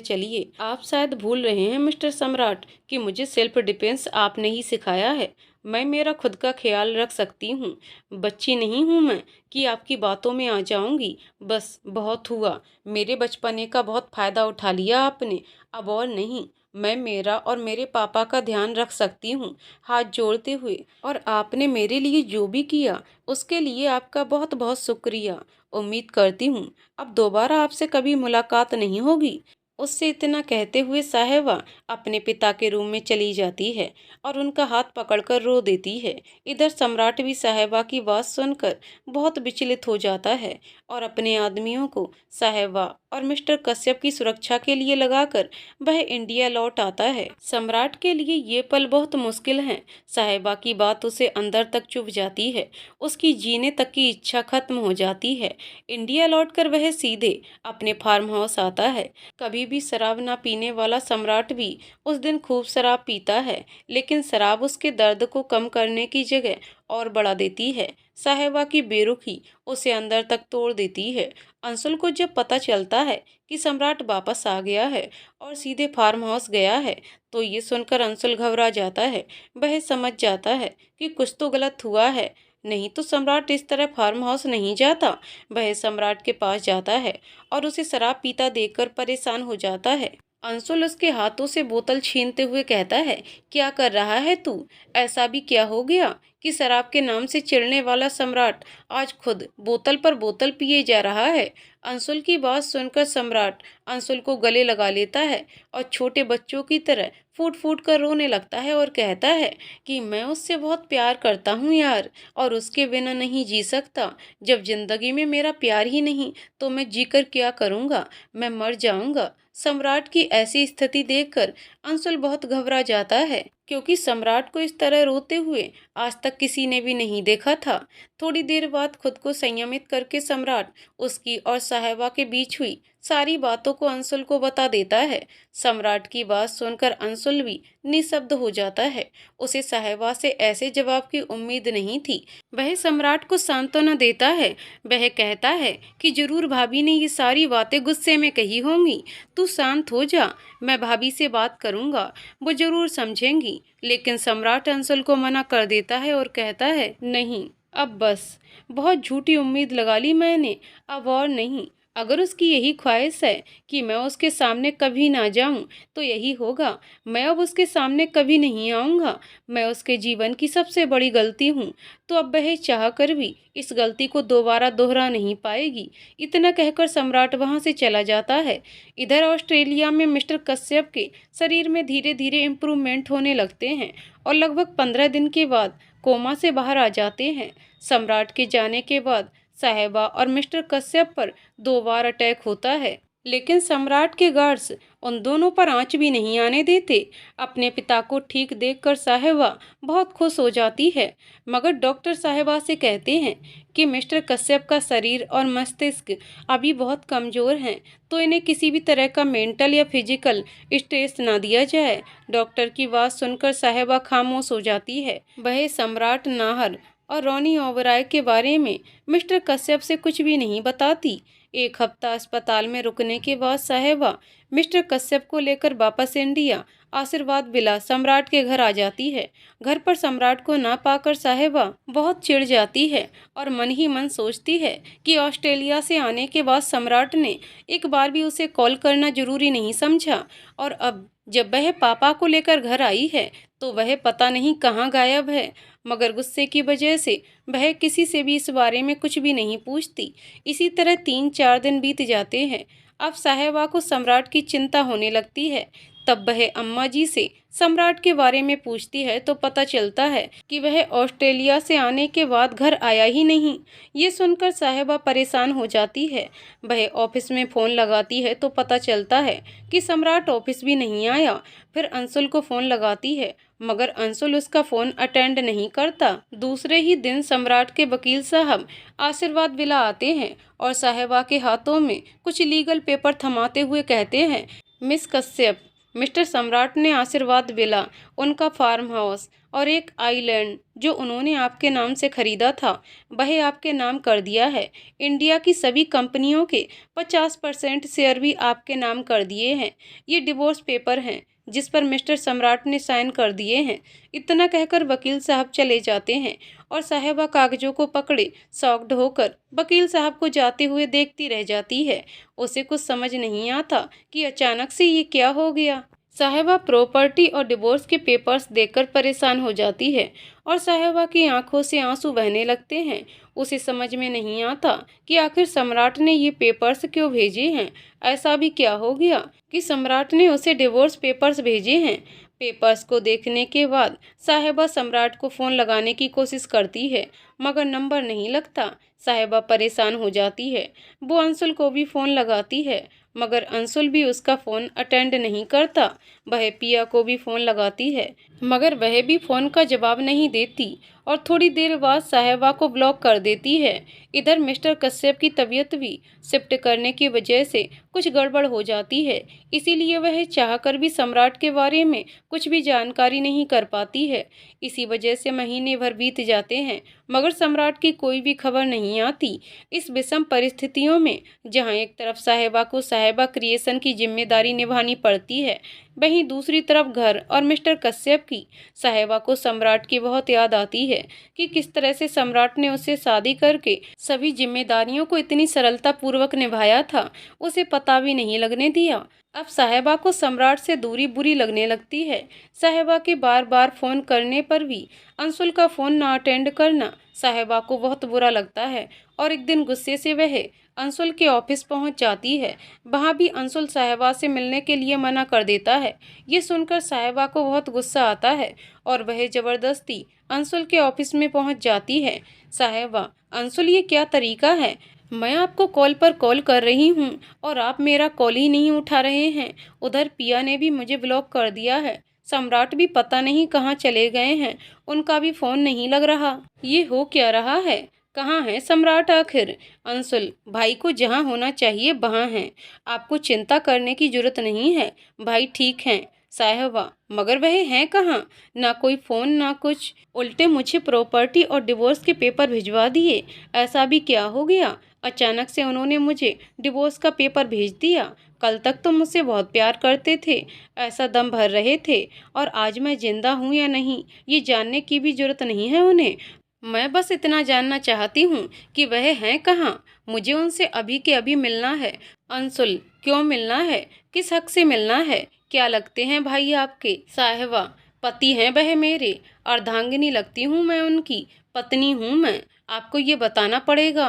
चलिए। आप शायद भूल रहे हैं मिस्टर सम्राट कि मुझे सेल्फ डिफेंस आपने ही सिखाया है। मैं मेरा खुद का ख्याल रख सकती हूँ। बच्ची नहीं हूँ मैं कि आपकी बातों में आ जाऊंगी। बस बहुत हुआ। मेरे बचपने का बहुत फायदा उठा लिया आपने, अब और नहीं। मैं मेरा और मेरे पापा का ध्यान रख सकती हूँ हाथ जोड़ते हुए। और आपने मेरे लिए जो भी किया उसके लिए आपका बहुत बहुत शुक्रिया। उम्मीद करती हूँ अब दोबारा आपसे कभी मुलाकात नहीं होगी। उससे इतना कहते हुए साहिबा अपने पिता के रूम में चली जाती है और उनका हाथ पकड़कर रो देती है। इधर सम्राट भी साहिबा की बात सुनकर बहुत विचलित हो जाता है और अपने आदमियों को साहिबा और मिस्टर कश्यप की सुरक्षा के लिए लगाकर वह इंडिया लौट आता है। सम्राट के लिए ये पल बहुत मुश्किल हैं। साहिबा की बात उसे अंदर तक चुभ जाती है। उसकी जीने तक की इच्छा खत्म हो जाती है। इंडिया लौटकर वह सीधे अपने फार्म हाउस आता है। कभी भी शराब ना पीने वाला सम्राट भी उस दिन खूब शराब पीता है, लेकिन शराब उसके दर्द को कम करने की जगह और बढ़ा देती है। साहिबा की बेरुखी उसे अंदर तक तोड़ देती है। अंशुल को जब पता चलता है कि सम्राट वापस आ गया है और सीधे फार्म हाउस गया है तो ये सुनकर अंशुल घबरा जाता है। वह समझ जाता है कि कुछ तो गलत हुआ है, नहीं तो सम्राट इस तरह फार्म हाउस नहीं जाता। वह सम्राट के पास जाता है और उसे शराब पीता देखकर परेशान हो जाता है। अंशुल उसके हाथों से बोतल छीनते हुए कहता है, क्या कर रहा है तू? ऐसा भी क्या हो गया कि शराब के नाम से चिढ़ने वाला सम्राट आज खुद बोतल पर बोतल पिए जा रहा है? अंशुल की बात सुनकर सम्राट अंशुल को गले लगा लेता है और छोटे बच्चों की तरह फूट फूट कर रोने लगता है और कहता है कि मैं उससे बहुत प्यार करता हूँ यार, और उसके बिना नहीं जी सकता। जब जिंदगी में मेरा प्यार ही नहीं तो मैं जीकर क्या करूँगा? मैं मर जाऊंगा। सम्राट की ऐसी स्थिति देखकर अंशुल बहुत घबरा जाता है, क्योंकि सम्राट को इस तरह रोते हुए आज तक किसी ने भी नहीं देखा था। थोड़ी देर बाद खुद को संयमित करके सम्राट उसकी और साहिबा के बीच हुई सारी बातों को अंशुल को बता देता है। सम्राट की बात सुनकर अंशुल भी निशब्द हो जाता है। उसे साहिबा से ऐसे जवाब की उम्मीद नहीं थी। वह सम्राट को सांत्वना देता है। वह कहता है कि जरूर भाभी ने ये सारी बातें गुस्से में कही होंगी, तू शांत हो जा, मैं भाभी से बात करूंगा, वो जरूर समझेंगी। लेकिन सम्राट अंशुल को मना कर देता है और कहता है, नहीं, अब बस, बहुत झूठी उम्मीद लगा ली मैंने, अब और नहीं। अगर उसकी यही ख्वाहिश है कि मैं उसके सामने कभी ना जाऊं, तो यही होगा। मैं अब उसके सामने कभी नहीं आऊंगा। मैं उसके जीवन की सबसे बड़ी गलती हूं, तो अब वह चाह कर भी इस गलती को दोबारा दोहरा नहीं पाएगी। इतना कहकर सम्राट वहां से चला जाता है। इधर ऑस्ट्रेलिया में मिस्टर कश्यप के शरीर में धीरे धीरे इम्प्रूवमेंट होने लगते हैं और लगभग 15 दिन के बाद कोमा से बाहर आ जाते हैं। सम्राट के जाने के बाद साहिबा और मिस्टर कश्यप पर 2 बार अटैक होता है, लेकिन सम्राट के गार्ड्स उन दोनों पर आंच भी नहीं आने देते। अपने पिता को ठीक देखकर साहिबा बहुत खुश हो जाती है, मगर डॉक्टर साहिबा से कहते हैं कि मिस्टर कश्यप का शरीर और मस्तिष्क अभी बहुत कमज़ोर हैं, तो इन्हें किसी भी तरह का मेंटल या फिजिकल स्ट्रेस ना दिया जाए। डॉक्टर की बात सुनकर साहिबा खामोश हो जाती है। वह सम्राट नाहर और रॉनी ओबराय के बारे में मिस्टर कश्यप से कुछ भी नहीं बताती। 1 हफ्ता अस्पताल में रुकने के बाद साहिबा मिस्टर कश्यप को लेकर वापस इंडिया आशीर्वाद विला सम्राट के घर आ जाती है। घर पर सम्राट को ना पाकर साहिबा बहुत चिढ़ जाती है और मन ही मन सोचती है कि ऑस्ट्रेलिया से आने के बाद सम्राट ने एक बार भी उसे कॉल करना जरूरी नहीं समझा, और अब जब वह पापा को लेकर घर आई है तो वह पता नहीं कहाँ गायब है। मगर गुस्से की वजह से वह किसी से भी इस बारे में कुछ भी नहीं पूछती। इसी तरह 3-4 दिन बीत जाते हैं। अब साहिबा को सम्राट की चिंता होने लगती है। तब वह अम्मा जी से सम्राट के बारे में पूछती है तो पता चलता है कि वह ऑस्ट्रेलिया से आने के बाद घर आया ही नहीं। ये सुनकर साहिबा परेशान हो जाती है। वह ऑफिस में फ़ोन लगाती है तो पता चलता है कि सम्राट ऑफिस भी नहीं आया। फिर अंशुल को फ़ोन लगाती है, मगर अंशुल उसका फ़ोन अटेंड नहीं करता। दूसरे ही दिन सम्राट के वकील साहब आशीर्वाद विला आते हैं और साहिबा के हाथों में कुछ लीगल पेपर थमाते हुए कहते हैं, मिस कश्यप, मिस्टर सम्राट ने आशीर्वाद विला, उनका फार्म हाउस और एक आइलैंड जो उन्होंने आपके नाम से खरीदा था, वह आपके नाम कर दिया है। इंडिया की सभी कंपनियों के 50% शेयर भी आपके नाम कर दिए हैं। ये डिवोर्स पेपर हैं जिस पर मिस्टर सम्राट ने साइन कर दिए हैं। इतना कहकर वकील साहब चले जाते हैं और साहिबा कागजों को पकड़े शॉक्ड होकर वकील साहब को जाते हुए देखती रह जाती है। उसे कुछ समझ नहीं आता कि अचानक से ये क्या हो गया। साहिबा प्रॉपर्टी और डिवोर्स के पेपर्स देखकर परेशान हो जाती है और साहिबा की आंखों से आंसू बहने लगते हैं। उसे समझ में नहीं आता कि आखिर सम्राट ने ये पेपर्स क्यों भेजे हैं। ऐसा भी क्या हो गया कि सम्राट ने उसे डिवोर्स पेपर्स भेजे हैं। पेपर्स को देखने के बाद साहिबा सम्राट को फ़ोन लगाने की कोशिश करती है, मगर नंबर नहीं लगता। साहिबा परेशान हो जाती है। वो अंशुल को भी फ़ोन लगाती है, मगर अंशुल भी उसका फ़ोन अटेंड नहीं करता। वह पिया को भी फ़ोन लगाती है, मगर वह भी फ़ोन का जवाब नहीं देती और थोड़ी देर बाद साहिबा को ब्लॉक कर देती है। इधर मिस्टर कश्यप की तबीयत भी शिफ्ट करने की वजह से कुछ गड़बड़ हो जाती है, इसीलिए वह चाहकर भी सम्राट के बारे में कुछ भी जानकारी नहीं कर पाती है। इसी वजह से महीने भर बीत जाते हैं, मगर सम्राट की कोई भी खबर नहीं आती। इस विषम परिस्थितियों में जहां एक तरफ साहिबा को साहिबा क्रिएशन की जिम्मेदारी निभानी पड़ती है, वहीं दूसरी तरफ घर और मिस्टर कश्यप की साहिबा को सम्राट की बहुत याद आती है कि किस तरह से सम्राट ने उससे शादी करके सभी जिम्मेदारियों को इतनी सरलता पूर्वक निभाया था, उसे पता भी नहीं लगने दिया। अब साहिबा को सम्राट से दूरी बुरी लगने लगती है। साहिबा के बार बार फ़ोन करने पर भी अंशुल का फ़ोन ना अटेंड करना साहिबा को बहुत बुरा लगता है और एक दिन गुस्से से वह अंशुल के ऑफिस पहुंच जाती है। वहां भी अंशुल साहिबा से मिलने के लिए मना कर देता है। ये सुनकर साहिबा को बहुत गुस्सा आता है और वह ज़बरदस्ती अंशुल के ऑफिस में पहुंच जाती है। साहिबा, अंशुल ये क्या तरीका है? मैं आपको कॉल पर कॉल कर रही हूँ और आप मेरा कॉल ही नहीं उठा रहे हैं। उधर पिया ने भी मुझे ब्लॉक कर दिया है। सम्राट भी पता नहीं कहाँ चले गए हैं, उनका भी फ़ोन नहीं लग रहा। ये हो क्या रहा है? कहाँ है सम्राट आखिर? अंशुल, भाई को जहाँ होना चाहिए वहाँ हैं। आपको चिंता करने की जरूरत नहीं है, भाई ठीक हैं। साहिबा, मगर वह हैं कहाँ? ना कोई फ़ोन ना कुछ, उल्टे मुझे प्रॉपर्टी और डिवोर्स के पेपर भिजवा दिए। ऐसा भी क्या हो गया? अचानक से उन्होंने मुझे डिवोर्स का पेपर भेज दिया। कल तक तो मुझसे बहुत प्यार करते थे, ऐसा दम भर रहे थे, और आज मैं जिंदा हूँ या नहीं ये जानने की भी जरूरत नहीं है उन्हें। मैं बस इतना जानना चाहती हूँ कि वह हैं कहाँ। मुझे उनसे अभी के अभी मिलना है। अंशुल, क्यों मिलना है? किस हक से मिलना है? क्या लगते हैं भाई आपके? साहिबा, पति हैं वह मेरे, अर्धांगिनी लगती हूँ मैं उनकी, पत्नी हूँ मैं। आपको ये बताना पड़ेगा।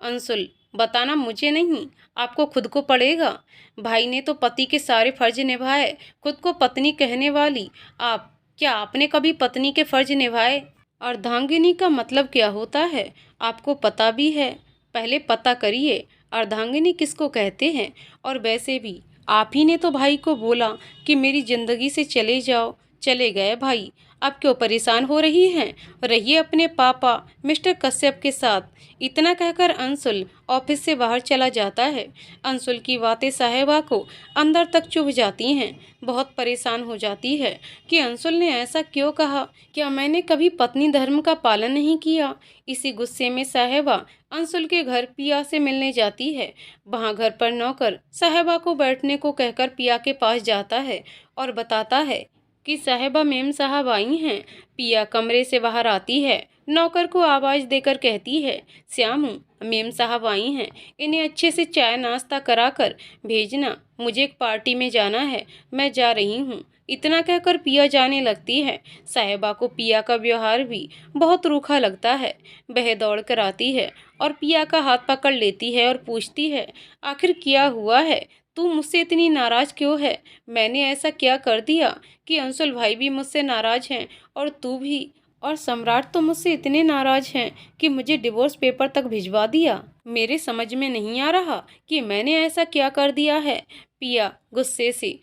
अंशुल, बताना मुझे नहीं, आपको खुद को पड़ेगा। भाई ने तो पति के सारे फर्ज निभाए, खुद को पत्नी कहने वाली आप, क्या आपने कभी पत्नी के फर्ज निभाए? अर्धांगिनी का मतलब क्या होता है आपको पता भी है? पहले पता करिए अर्धांगिनी किसको कहते हैं। और वैसे भी आप ही ने तो भाई को बोला कि मेरी जिंदगी से चले जाओ। चले गए भाई, अब क्यों परेशान हो रही हैं? रहिए अपने पापा मिस्टर कश्यप के साथ। इतना कहकर अंशुल ऑफिस से बाहर चला जाता है। अंशुल की बातें साहिबा को अंदर तक चुभ जाती हैं। बहुत परेशान हो जाती है कि अंशुल ने ऐसा क्यों कहा। क्या मैंने कभी पत्नी धर्म का पालन नहीं किया? इसी गुस्से में साहिबा अंशुल के घर पिया से मिलने जाती है। वहां घर पर नौकर साहिबा को बैठने को कहकर पिया के पास जाता है और बताता है कि साहिबा मेम साहब आई हैं। पिया कमरे से बाहर आती है, नौकर को आवाज देकर कहती है, श्यामू, मेम साहब आई हैं, इन्हें अच्छे से चाय नाश्ता कराकर भेजना, मुझे एक पार्टी में जाना है, मैं जा रही हूँ। इतना कहकर पिया जाने लगती है। साहिबा को पिया का व्यवहार भी बहुत रूखा लगता है। वह दौड़ कर आती है और पिया का हाथ पकड़ लेती है और पूछती है, आखिर क्या हुआ है? तू मुझसे इतनी नाराज क्यों है? मैंने ऐसा क्या कर दिया कि अंशुल भाई भी मुझसे नाराज हैं और तू भी, और सम्राट तो मुझसे इतने नाराज हैं कि मुझे डिवोर्स पेपर तक भिजवा दिया। मेरे समझ में नहीं आ रहा कि मैंने ऐसा क्या कर दिया है। पिया गुस्से से,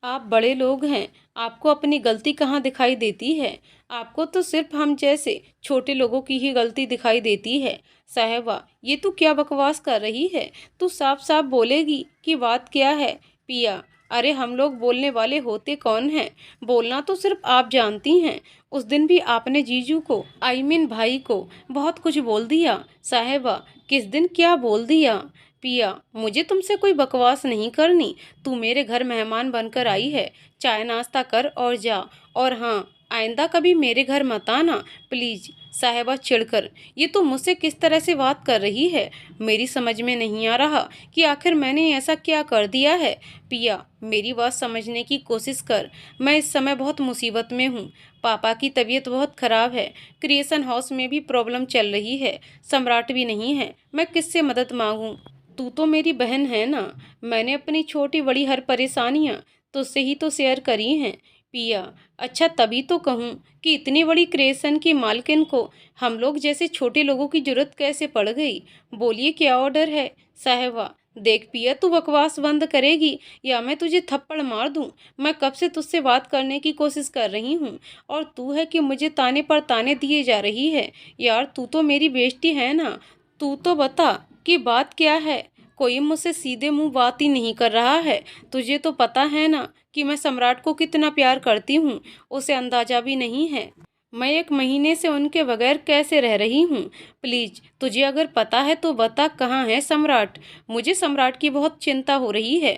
आप बड़े लोग हैं, आपको अपनी गलती कहाँ दिखाई देती है? आपको तो सिर्फ हम जैसे छोटे लोगों की ही गलती दिखाई देती है। साहिबा, ये तू क्या बकवास कर रही है? तू साफ साफ बोलेगी कि बात क्या है? पिया, अरे हम लोग बोलने वाले होते कौन हैं? बोलना तो सिर्फ आप जानती हैं। उस दिन भी आपने जीजू को, आई मीन भाई को, बहुत कुछ बोल दिया। साहिबा, किस दिन क्या बोल दिया? पिया, मुझे तुमसे कोई बकवास नहीं करनी। तू मेरे घर मेहमान बनकर आई है, चाय नाश्ता कर और जा। और हाँ, आइंदा कभी मेरे घर मत आना प्लीज। साहिबा चिढ़कर, ये तो मुझसे किस तरह से बात कर रही है? मेरी समझ में नहीं आ रहा कि आखिर मैंने ऐसा क्या कर दिया है। पिया, मेरी बात समझने की कोशिश कर, मैं इस समय बहुत मुसीबत में हूँ। पापा की तबीयत बहुत खराब है, क्रिएशन हाउस में भी प्रॉब्लम चल रही है, सम्राट भी नहीं है, मैं किससे मदद मांगूं? तू तो मेरी बहन है ना, मैंने अपनी छोटी बड़ी हर परेशानियां तुझसे ही तो शेयर करी हैं। पिया, अच्छा तभी तो कहूँ कि इतनी बड़ी क्रिएशन की मालकिन को हम लोग जैसे छोटे लोगों की जरूरत कैसे पड़ गई? बोलिए क्या ऑर्डर है? साहिबा, देख पिया, तू बकवास बंद करेगी या मैं तुझे थप्पड़ मार दूं। मैं कब से तुझसे बात करने की कोशिश कर रही हूँ और तू है कि मुझे ताने पर ताने दिए जा रही है। यार तू तो मेरी बेइज्जती है ना। तू तो बता कि बात क्या है? कोई मुझसे सीधे मुंह बात ही नहीं कर रहा है। तुझे तो पता है ना कि मैं सम्राट को कितना प्यार करती हूँ, उसे अंदाजा भी नहीं है। मैं 1 महीने से उनके बगैर कैसे रह रही हूँ। प्लीज तुझे अगर पता है तो बता, कहाँ है सम्राट? मुझे सम्राट की बहुत चिंता हो रही है।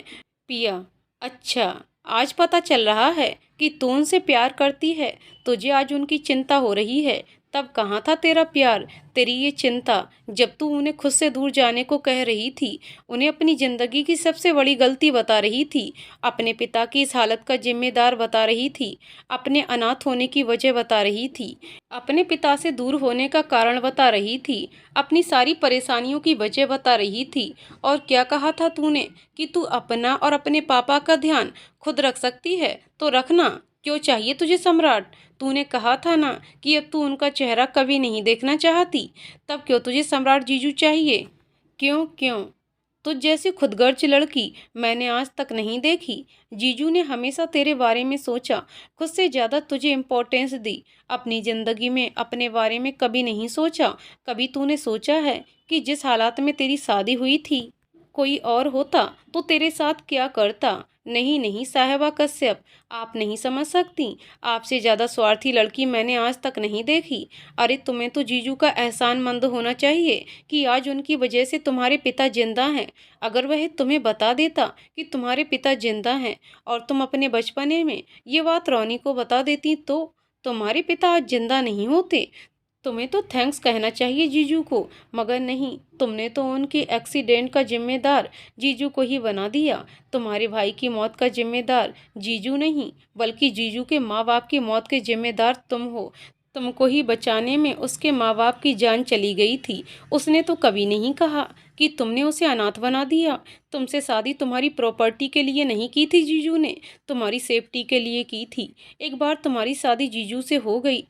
पिया, अच्छा आज पता चल रहा है कि तू उनसे प्यार करती है, तुझे आज उनकी चिंता हो रही है। तब कहाँ था तेरा प्यार, तेरी ये चिंता, जब तू उन्हें खुद से दूर जाने को कह रही थी, उन्हें अपनी ज़िंदगी की सबसे बड़ी गलती बता रही थी, अपने पिता की इस हालत का ज़िम्मेदार बता रही थी, अपने अनाथ होने की वजह बता रही थी, अपने पिता से दूर होने का कारण बता रही थी, अपनी सारी परेशानियों की वजह बता रही थी। और क्या कहा था तूने कि तू अपना और अपने पापा का ध्यान खुद रख सकती है, तो रखना। क्यों चाहिए तुझे सम्राट? तूने कहा था ना कि अब तू उनका चेहरा कभी नहीं देखना चाहती, तब क्यों तुझे सम्राट जीजू चाहिए? क्यों क्यों? तुझ जैसी खुदगर्ज लड़की मैंने आज तक नहीं देखी। जीजू ने हमेशा तेरे बारे में सोचा, खुद से ज़्यादा तुझे इम्पोर्टेंस दी। अपनी ज़िंदगी में अपने बारे में कभी नहीं सोचा। कभी तूने सोचा है कि जिस हालात में तेरी शादी हुई थी, कोई और होता तो तेरे साथ क्या करता? नहीं नहीं साहिबा कश्यप, आप नहीं समझ सकती। आपसे ज़्यादा स्वार्थी लड़की मैंने आज तक नहीं देखी। अरे तुम्हें तो जीजू का एहसानमंद होना चाहिए कि आज उनकी वजह से तुम्हारे पिता जिंदा हैं। अगर वह तुम्हें बता देता कि तुम्हारे पिता जिंदा हैं और तुम अपने बचपने में ये बात रोनी को बता देती, तो तुम्हारे पिता आज जिंदा नहीं होते। तुम्हें तो थैंक्स कहना चाहिए जीजू को, मगर नहीं, तुमने तो उनके एक्सीडेंट का जिम्मेदार जीजू को ही बना दिया। तुम्हारे भाई की मौत का जिम्मेदार जीजू नहीं, बल्कि जीजू के माँ बाप की मौत के जिम्मेदार तुम हो। तुमको ही बचाने में उसके माँ बाप की जान चली गई थी। उसने तो कभी नहीं कहा कि तुमने उसे अनाथ बना दिया। तुमसे शादी तुम्हारी प्रॉपर्टी के लिए नहीं की थी जीजू ने, तुम्हारी सेफ्टी के लिए की थी। एक बार तुम्हारी शादी जीजू से हो गई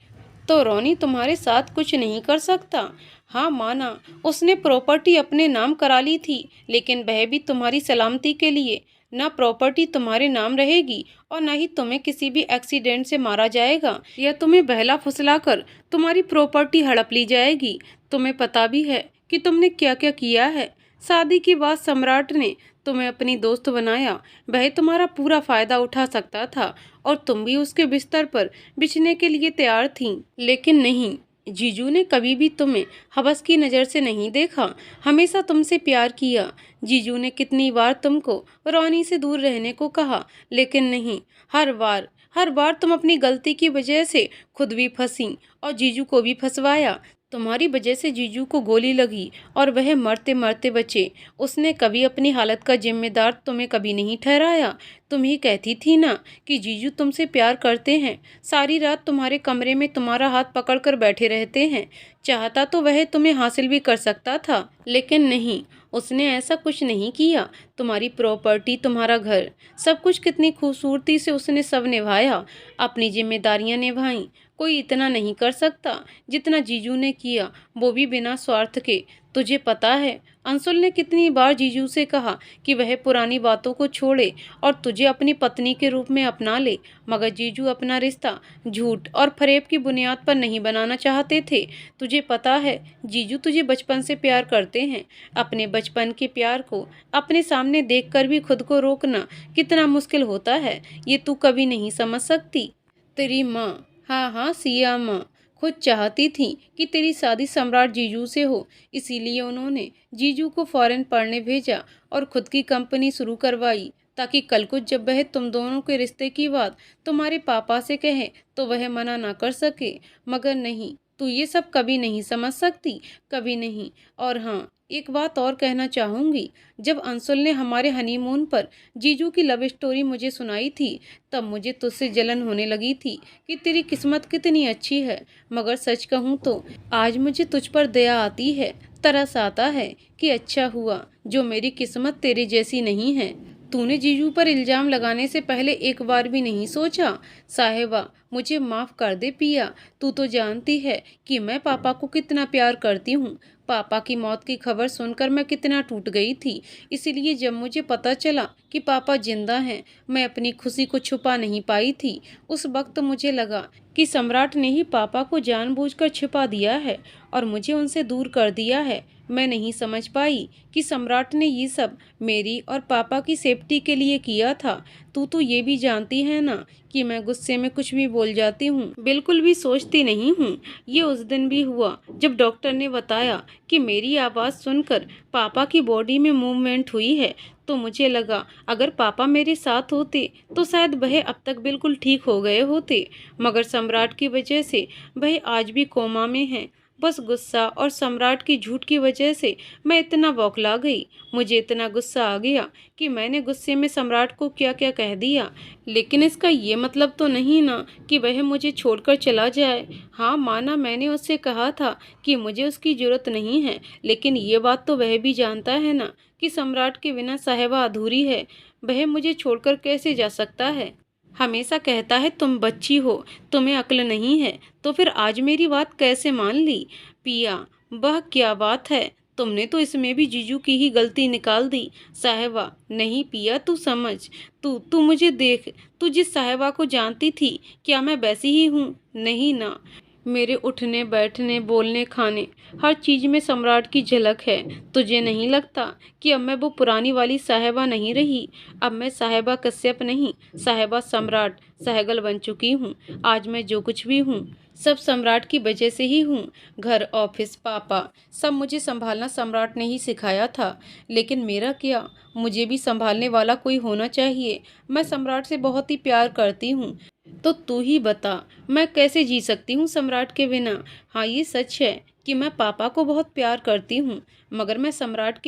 तो रोनी तुम्हारे साथ कुछ नहीं कर सकता। हाँ माना, उसने प्रॉपर्टी अपने नाम करा ली थी, लेकिन वह भी तुम्हारी सलामती के लिए। ना प्रॉपर्टी तुम्हारे नाम रहेगी और न ही तुम्हें किसी भी एक्सीडेंट से मारा जाएगा या तुम्हें बहला फुसलाकर तुम्हारी प्रॉपर्टी हड़प ली जाएगी। तुम्हें पता भी है कि तुमने क्या क्या किया है। शादी के बाद सम्राट ने तुम्हें अपनी दोस्त बनाया। वह तुम्हारा पूरा फायदा उठा सकता था और तुम भी उसके बिस्तर पर बिछने के लिए तैयार थीं, लेकिन नहीं। जीजू ने कभी भी तुम्हें हवस की नज़र से नहीं देखा, हमेशा तुमसे प्यार किया। जीजू ने कितनी बार तुमको रोनी से दूर रहने को कहा, लेकिन नहीं, हर बार तुम अपनी गलती की वजह से खुद भी फंसी और जीजू को भी फंसवाया। तुम्हारी वजह से जीजू को गोली लगी और वह मरते मरते बचे। उसने कभी अपनी हालत का जिम्मेदार तुम्हें कभी नहीं ठहराया। तुम ही कहती थी ना कि जीजू तुमसे प्यार करते हैं, सारी रात तुम्हारे कमरे में तुम्हारा हाथ पकड़कर बैठे रहते हैं। चाहता तो वह तुम्हें हासिल भी कर सकता था, लेकिन नहीं, उसने ऐसा कुछ नहीं किया। तुम्हारी प्रॉपर्टी, तुम्हारा घर, सब कुछ कितनी खूबसूरती से उसने सब निभाया, अपनी जिम्मेदारियां निभाई। कोई इतना नहीं कर सकता जितना जीजू ने किया, वो भी बिना स्वार्थ के। तुझे पता है अंशुल ने कितनी बार जीजू से कहा कि वह पुरानी बातों को छोड़े और तुझे अपनी पत्नी के रूप में अपना ले, मगर जीजू अपना रिश्ता झूठ और फरेब की बुनियाद पर नहीं बनाना चाहते थे। तुझे पता है जीजू तुझे बचपन से प्यार करते हैं। अपने बचपन के प्यार को अपने सामने देखकर भी खुद को रोकना कितना मुश्किल होता है, ये तू कभी नहीं समझ सकती। तेरी माँ, हाँ हाँ सिया माँ, खुद चाहती थी कि तेरी शादी सम्राट जीजू से हो, इसीलिए उन्होंने जीजू को फॉरेन पढ़ने भेजा और खुद की कंपनी शुरू करवाई, ताकि कल को जब वह तुम दोनों के रिश्ते की बात तुम्हारे पापा से कहे तो वह मना ना कर सके। मगर नहीं, तू ये सब कभी नहीं समझ सकती, कभी नहीं। और हाँ, एक बात और कहना चाहूँगी, जब अंशुल ने हमारे हनीमून पर जीजू की लव स्टोरी मुझे सुनाई थी, तब मुझे तुझसे जलन होने लगी थी कि तेरी किस्मत कितनी अच्छी है। मगर सच कहूँ तो आज मुझे तुझ पर दया आती है, तरस आता है कि अच्छा हुआ जो मेरी किस्मत तेरे जैसी नहीं है। तूने जीजू पर इल्ज़ाम लगाने से पहले एक बार भी नहीं सोचा। साहिबा, मुझे माफ़ कर दे पिया। तू तो जानती है कि मैं पापा को कितना प्यार करती हूँ। पापा की मौत की खबर सुनकर मैं कितना टूट गई थी। इसलिए जब मुझे पता चला कि पापा जिंदा हैं, मैं अपनी खुशी को छुपा नहीं पाई थी। उस वक्त मुझे लगा कि सम्राट ने ही पापा को जानबूझकर छिपा दिया है और मुझे उनसे दूर कर दिया है। मैं नहीं समझ पाई कि सम्राट ने ये सब मेरी और पापा की सेफ्टी के लिए किया था। तू तो ये भी जानती है ना कि मैं गुस्से में कुछ भी बोल जाती हूँ, बिल्कुल भी सोचती नहीं हूँ। ये उस दिन भी हुआ जब डॉक्टर ने बताया कि मेरी आवाज़ सुनकर पापा की बॉडी में मूवमेंट हुई है। तो मुझे लगा अगर पापा मेरे साथ होते तो शायद वह अब तक बिल्कुल ठीक हो गए होते, मगर सम्राट की वजह से वह आज भी कोमा में हैं। बस गुस्सा और सम्राट की झूठ की वजह से मैं इतना बौखला गई। मुझे इतना गुस्सा आ गया कि मैंने गुस्से में सम्राट को क्या क्या कह दिया। लेकिन इसका ये मतलब तो नहीं ना कि वह मुझे छोड़कर चला जाए। हाँ, माना मैंने उससे कहा था कि मुझे उसकी ज़रूरत नहीं है, लेकिन ये बात तो वह भी जानता है ना कि सम्राट के बिना साहिबा अधूरी है। वह मुझे छोड़कर कैसे जा सकता है? हमेशा कहता है तुम बच्ची हो, तुम्हें अक्ल नहीं है, तो फिर आज मेरी बात कैसे मान ली? पिया, वह क्या बात है? तुमने तो इसमें भी जीजू की ही गलती निकाल दी। साहिबा, नहीं पिया, तू समझ। तू मुझे देख। तू जिस साहिबा को जानती थी, क्या मैं वैसी ही हूँ? नहीं ना। मेरे उठने बैठने बोलने खाने हर चीज़ में सम्राट की झलक है। तुझे नहीं लगता कि अब मैं वो पुरानी वाली साहिबा नहीं रही? अब मैं साहिबा कश्यप नहीं, साहिबा सम्राट सहगल बन चुकी हूँ। आज मैं जो कुछ भी हूँ सब सम्राट की वजह से ही हूँ। घर, ऑफिस, पापा, सब मुझे संभालना सम्राट ने ही सिखाया था। लेकिन मेरा क्या, मुझे भी संभालने वाला कोई होना चाहिए। मैं सम्राट से बहुत ही प्यार करती हूँ। तो तू ही बता, मैं कैसे जी सकती हूँ सम्राट के बिना? हाँ, ये सच है कि मैं पापा को बहुत प्यार करती हूँ, मगर मैं सम्राट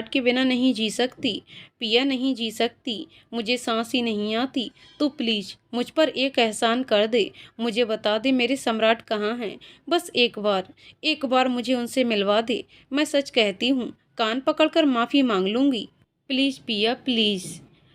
के बिना नहीं जी सकती। पिया, नहीं जी सकती। मुझे सांस ही नहीं आती। तू प्लीज मुझ पर एक एहसान कर दे, मुझे बता दे मेरे सम्राट कहाँ हैं। बस एक बार मुझे उनसे मिलवा दे। मैं सच कहती हूँ, कान पकड़कर माफ़ी मांग लूँगी। प्लीज़ पिया, प्लीज़।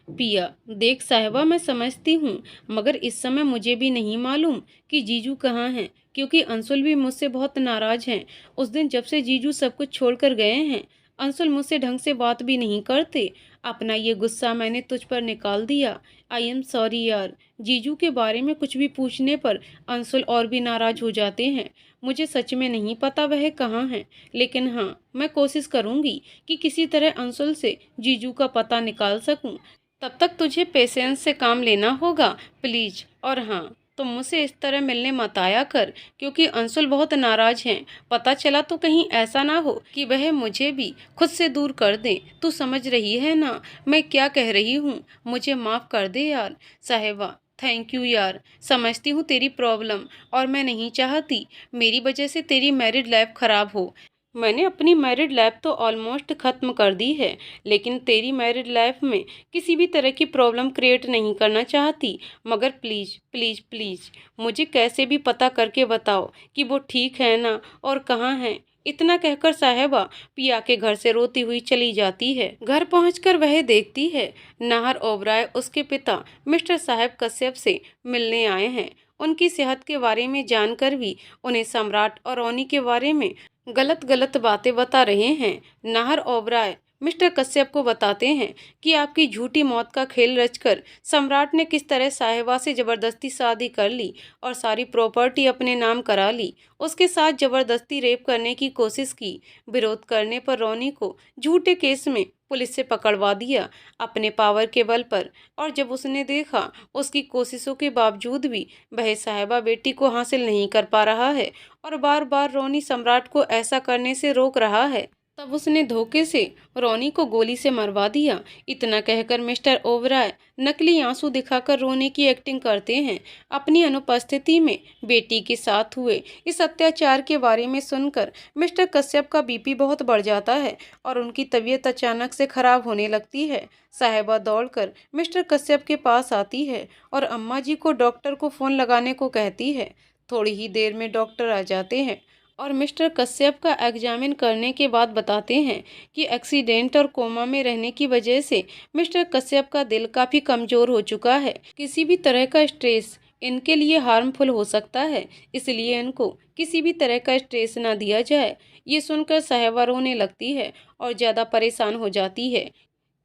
पिया, देख साहिबा, मैं समझती हूँ, मगर इस समय मुझे भी नहीं मालूम कि जीजू कहाँ हैं, क्योंकि अंशुल भी मुझसे बहुत नाराज हैं। उस दिन जब से जीजू सब कुछ छोड़कर गए हैं, अंशुल मुझसे ढंग से बात भी नहीं करते। अपना ये गुस्सा मैंने तुझ पर निकाल दिया। आई एम सॉरी यार। जीजू के बारे में कुछ भी पूछने पर अंशुल और भी नाराज हो जाते हैं। मुझे सच में नहीं पता वह कहाँ हैं, लेकिन हाँ, मैं कोशिश करूँगी कि किसी तरह अंशुल से जीजू का पता निकाल सकूँ। तब तक तुझे पेशेंस से काम लेना होगा, प्लीज। और हाँ, तुम मुझसे इस तरह मिलने मत आया कर, क्योंकि अंशुल बहुत नाराज हैं। पता चला तो कहीं ऐसा ना हो कि वह मुझे भी खुद से दूर कर दें। तू समझ रही है ना मैं क्या कह रही हूँ? मुझे माफ़ कर दे यार। साहिबा, थैंक यू यार। समझती हूँ तेरी प्रॉब्लम, और मैं नहीं चाहती मेरी वजह से तेरी मैरिड लाइफ खराब हो। मैंने अपनी मैरिड लाइफ तो ऑलमोस्ट ख़त्म कर दी है, लेकिन तेरी मैरिड लाइफ में किसी भी तरह की प्रॉब्लम क्रिएट नहीं करना चाहती। मगर प्लीज़ प्लीज़ प्लीज़ मुझे कैसे भी पता करके बताओ कि वो ठीक है ना और कहाँ हैं। इतना कहकर साहिबा पिया के घर से रोती हुई चली जाती है। घर पहुंचकर वह देखती है नाहर ओबराय उसके पिता मिस्टर साहब कश्यप से मिलने आए हैं। उनकी सेहत के बारे में जानकर भी उन्हें सम्राट और रोनी के बारे में गलत गलत बातें बता रहे हैं। नाहर ओबराय मिस्टर कश्यप को बताते हैं कि आपकी झूठी मौत का खेल रचकर सम्राट ने किस तरह साहिबा से जबरदस्ती शादी कर ली और सारी प्रॉपर्टी अपने नाम करा ली। उसके साथ जबरदस्ती रेप करने की कोशिश की। विरोध करने पर रोनी को झूठे केस में पुलिस से पकड़वा दिया अपने पावर के बल पर। और जब उसने देखा उसकी कोशिशों के बावजूद भी वह साहिबा बेटी को हासिल नहीं कर पा रहा है और बार बार रोनी सम्राट को ऐसा करने से रोक रहा है, तब उसने धोखे से रोनी को गोली से मरवा दिया। इतना कहकर मिस्टर ओबराय नकली आंसू दिखाकर रोने की एक्टिंग करते हैं। अपनी अनुपस्थिति में बेटी के साथ हुए इस अत्याचार के बारे में सुनकर मिस्टर कश्यप का बीपी बहुत बढ़ जाता है और उनकी तबीयत अचानक से खराब होने लगती है। साहिबा दौड़कर मिस्टर कश्यप के पास आती है और अम्मा जी को डॉक्टर को फ़ोन लगाने को कहती है। थोड़ी ही देर में डॉक्टर आ जाते हैं और मिस्टर कश्यप का एग्जामिन करने के बाद बताते हैं कि एक्सीडेंट और कोमा में रहने की वजह से मिस्टर कश्यप का दिल काफ़ी कमज़ोर हो चुका है। किसी भी तरह का स्ट्रेस इनके लिए हार्मफुल हो सकता है, इसलिए इनको किसी भी तरह का स्ट्रेस ना दिया जाए। ये सुनकर साहिबा रोने लगती है और ज़्यादा परेशान हो जाती है,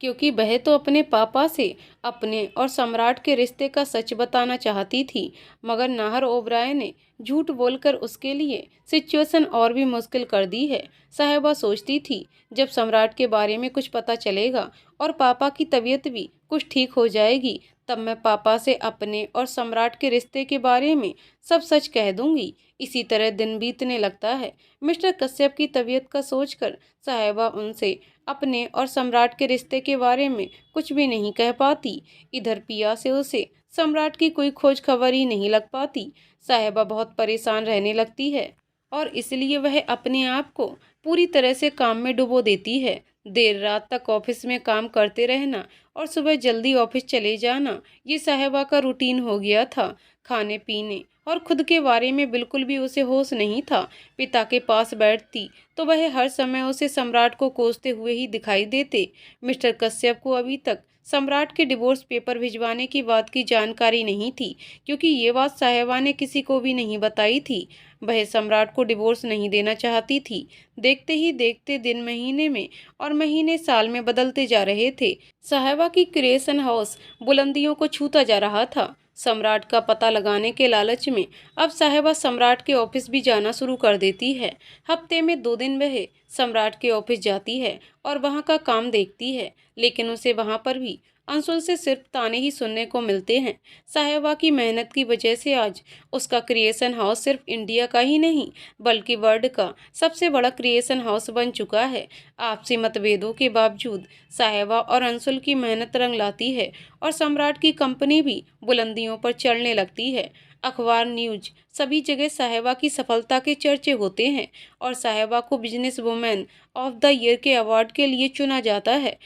क्योंकि वह तो अपने पापा से अपने और सम्राट के रिश्ते का सच बताना चाहती थी, मगर नाहर ओबराय ने झूठ बोलकर उसके लिए सिचुएशन और भी मुश्किल कर दी है। साहिबा सोचती थी जब सम्राट के बारे में कुछ पता चलेगा और पापा की तबीयत भी कुछ ठीक हो जाएगी, तब मैं पापा से अपने और सम्राट के रिश्ते के बारे में सब सच कह दूंगी। इसी तरह दिन बीतने लगता है। मिस्टर कश्यप की तबीयत का सोचकर साहिबा उनसे अपने और सम्राट के रिश्ते के बारे में कुछ भी नहीं कह पाती। इधर पिया से उसे सम्राट की कोई खोज खबर ही नहीं लग पाती। साहिबा बहुत परेशान रहने लगती है और इसलिए वह अपने आप को पूरी तरह से काम में डुबो देती है। देर रात तक ऑफिस में काम करते रहना और सुबह जल्दी ऑफिस चले जाना, ये साहिबा का रूटीन हो गया था। खाने पीने और खुद के बारे में बिल्कुल भी उसे होश नहीं था। पिता के पास बैठती तो वह हर समय उसे सम्राट को कोसते हुए ही दिखाई देते। मिस्टर कश्यप को अभी तक सम्राट के डिवोर्स पेपर भिजवाने की बात की जानकारी नहीं थी, क्योंकि ये बात साहिबा ने किसी को भी नहीं बताई थी। वह सम्राट को डिवोर्स नहीं देना चाहती थी। देखते ही देखते दिन महीने में और महीने साल में बदलते जा रहे थे। साहिबा की क्रिएशन हाउस बुलंदियों को छूता जा रहा था। सम्राट का पता लगाने के लालच में अब साहिबा सम्राट के ऑफिस भी जाना शुरू कर देती है। हफ्ते में 2 दिन वह सम्राट के ऑफिस जाती है और वहां का काम देखती है, लेकिन उसे वहां पर भी अंशुल से सिर्फ ताने ही सुनने को मिलते हैं। साहिबा की मेहनत की वजह से आज उसका क्रिएशन हाउस सिर्फ इंडिया का ही नहीं बल्कि वर्ल्ड का सबसे बड़ा क्रिएशन हाउस बन चुका है। आपसी मतभेदों के बावजूद साहिबा और अंशुल की मेहनत रंग लाती है और सम्राट की कंपनी भी बुलंदियों पर चढ़ने लगती है। अखबार, न्यूज, सभी जगह साहिबा की सफलता के चर्चे होते हैं और साहिबा को business women of the year के अवार्ड के लिए चुना जाता है।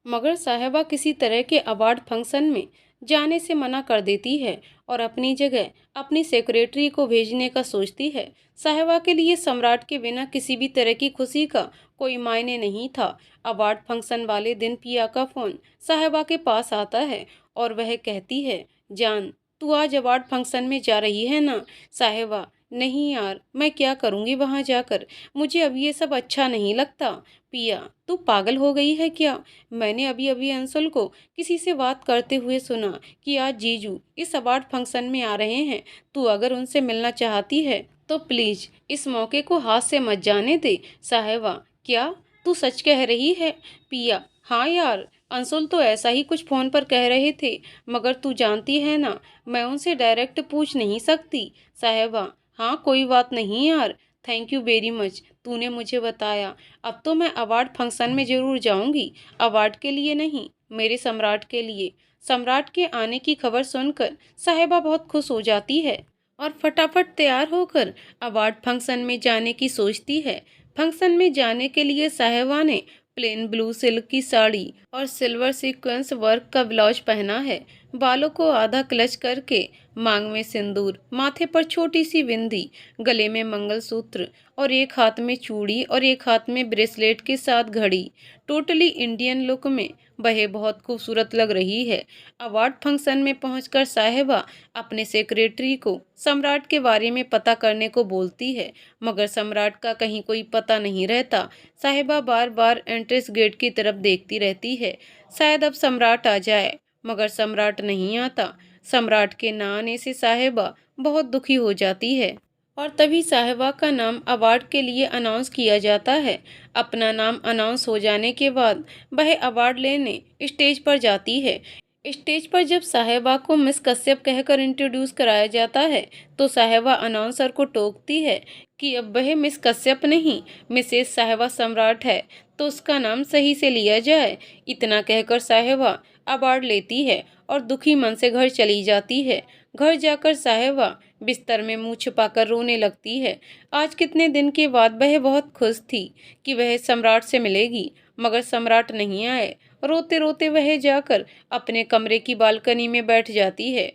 मगर साहिबा किसी तरह के अवार्ड फंक्शन में जाने से मना कर देती है और अपनी जगह अपनी सेक्रेटरी को भेजने का सोचती है। साहिबा के लिए सम्राट के बिना किसी भी तरह की खुशी का कोई मायने नहीं था। अवार्ड फंक्शन वाले दिन पिया का फोन साहिबा के पास आता है और वह कहती है, जान, तू आज अवार्ड फंक्शन में जा रही है ना? साहिबा, नहीं यार, मैं क्या करूँगी वहाँ जाकर, मुझे अब ये सब अच्छा नहीं लगता। पिया, तू पागल हो गई है क्या? मैंने अभी अभी अंशुल को किसी से बात करते हुए सुना कि आज जीजू इस अवार्ड फंक्शन में आ रहे हैं। तू अगर उनसे मिलना चाहती है तो प्लीज इस मौके को हाथ से मत जाने दे। साहिबा, क्या तू सच कह रही है? पिया, हाँ यार, अंशुल तो ऐसा ही कुछ फोन पर कह रहे थे, मगर तू जानती है ना, मैं उनसे डायरेक्ट पूछ नहीं सकती। साहिबा, हाँ कोई बात नहीं यार, थैंक यू वेरी मच, तूने मुझे बताया। अब तो मैं अवार्ड फंक्शन में जरूर जाऊंगी। अवार्ड के लिए नहीं, मेरे सम्राट के लिए। सम्राट के आने की खबर सुनकर साहिबा बहुत खुश हो जाती है और फटाफट तैयार होकर अवार्ड फंक्शन में जाने की सोचती है। फंक्शन में जाने के लिए साहिबा ने प्लेन ब्लू सिल्क की साड़ी और सिल्वर सीक्वेंस वर्क का ब्लाउज पहना है। बालों को आधा क्लच करके, मांग में सिंदूर, माथे पर छोटी सी बिंदी, गले में मंगलसूत्र और एक हाथ में चूड़ी और एक हाथ में ब्रेसलेट के साथ घड़ी। टोटली इंडियन लुक में वह बहुत खूबसूरत लग रही है। अवार्ड फंक्शन में पहुंचकर साहिबा अपने सेक्रेटरी को सम्राट के बारे में पता करने को बोलती है, मगर सम्राट का कहीं कोई पता नहीं रहता। साहिबा बार बार एंट्रेंस गेट की तरफ देखती रहती है, शायद अब सम्राट आ जाए, मगर सम्राट नहीं आता। सम्राट के ना आने से साहिबा बहुत दुखी हो जाती है और तभी साहिबा का नाम अवार्ड के लिए अनाउंस किया जाता है। अपना नाम अनाउंस हो जाने के बाद वह अवार्ड लेने स्टेज पर जाती है। स्टेज पर जब साहिबा को मिस कश्यप कहकर इंट्रोड्यूस कराया जाता है तो साहिबा अनाउंसर को टोकती है कि अब वह मिस कश्यप नहीं, मिसेस साहिबा सम्राट है, तो उसका नाम सही से लिया जाए। इतना कहकर साहिबा अवार्ड लेती है और दुखी मन से घर चली जाती है। घर जाकर साहिबा बिस्तर में मुंह छुपाकर रोने लगती है। आज कितने दिन के बाद वह बहुत खुश थी कि वह सम्राट से मिलेगी, मगर सम्राट नहीं आए। रोते रोते वह जाकर अपने कमरे की बालकनी में बैठ जाती है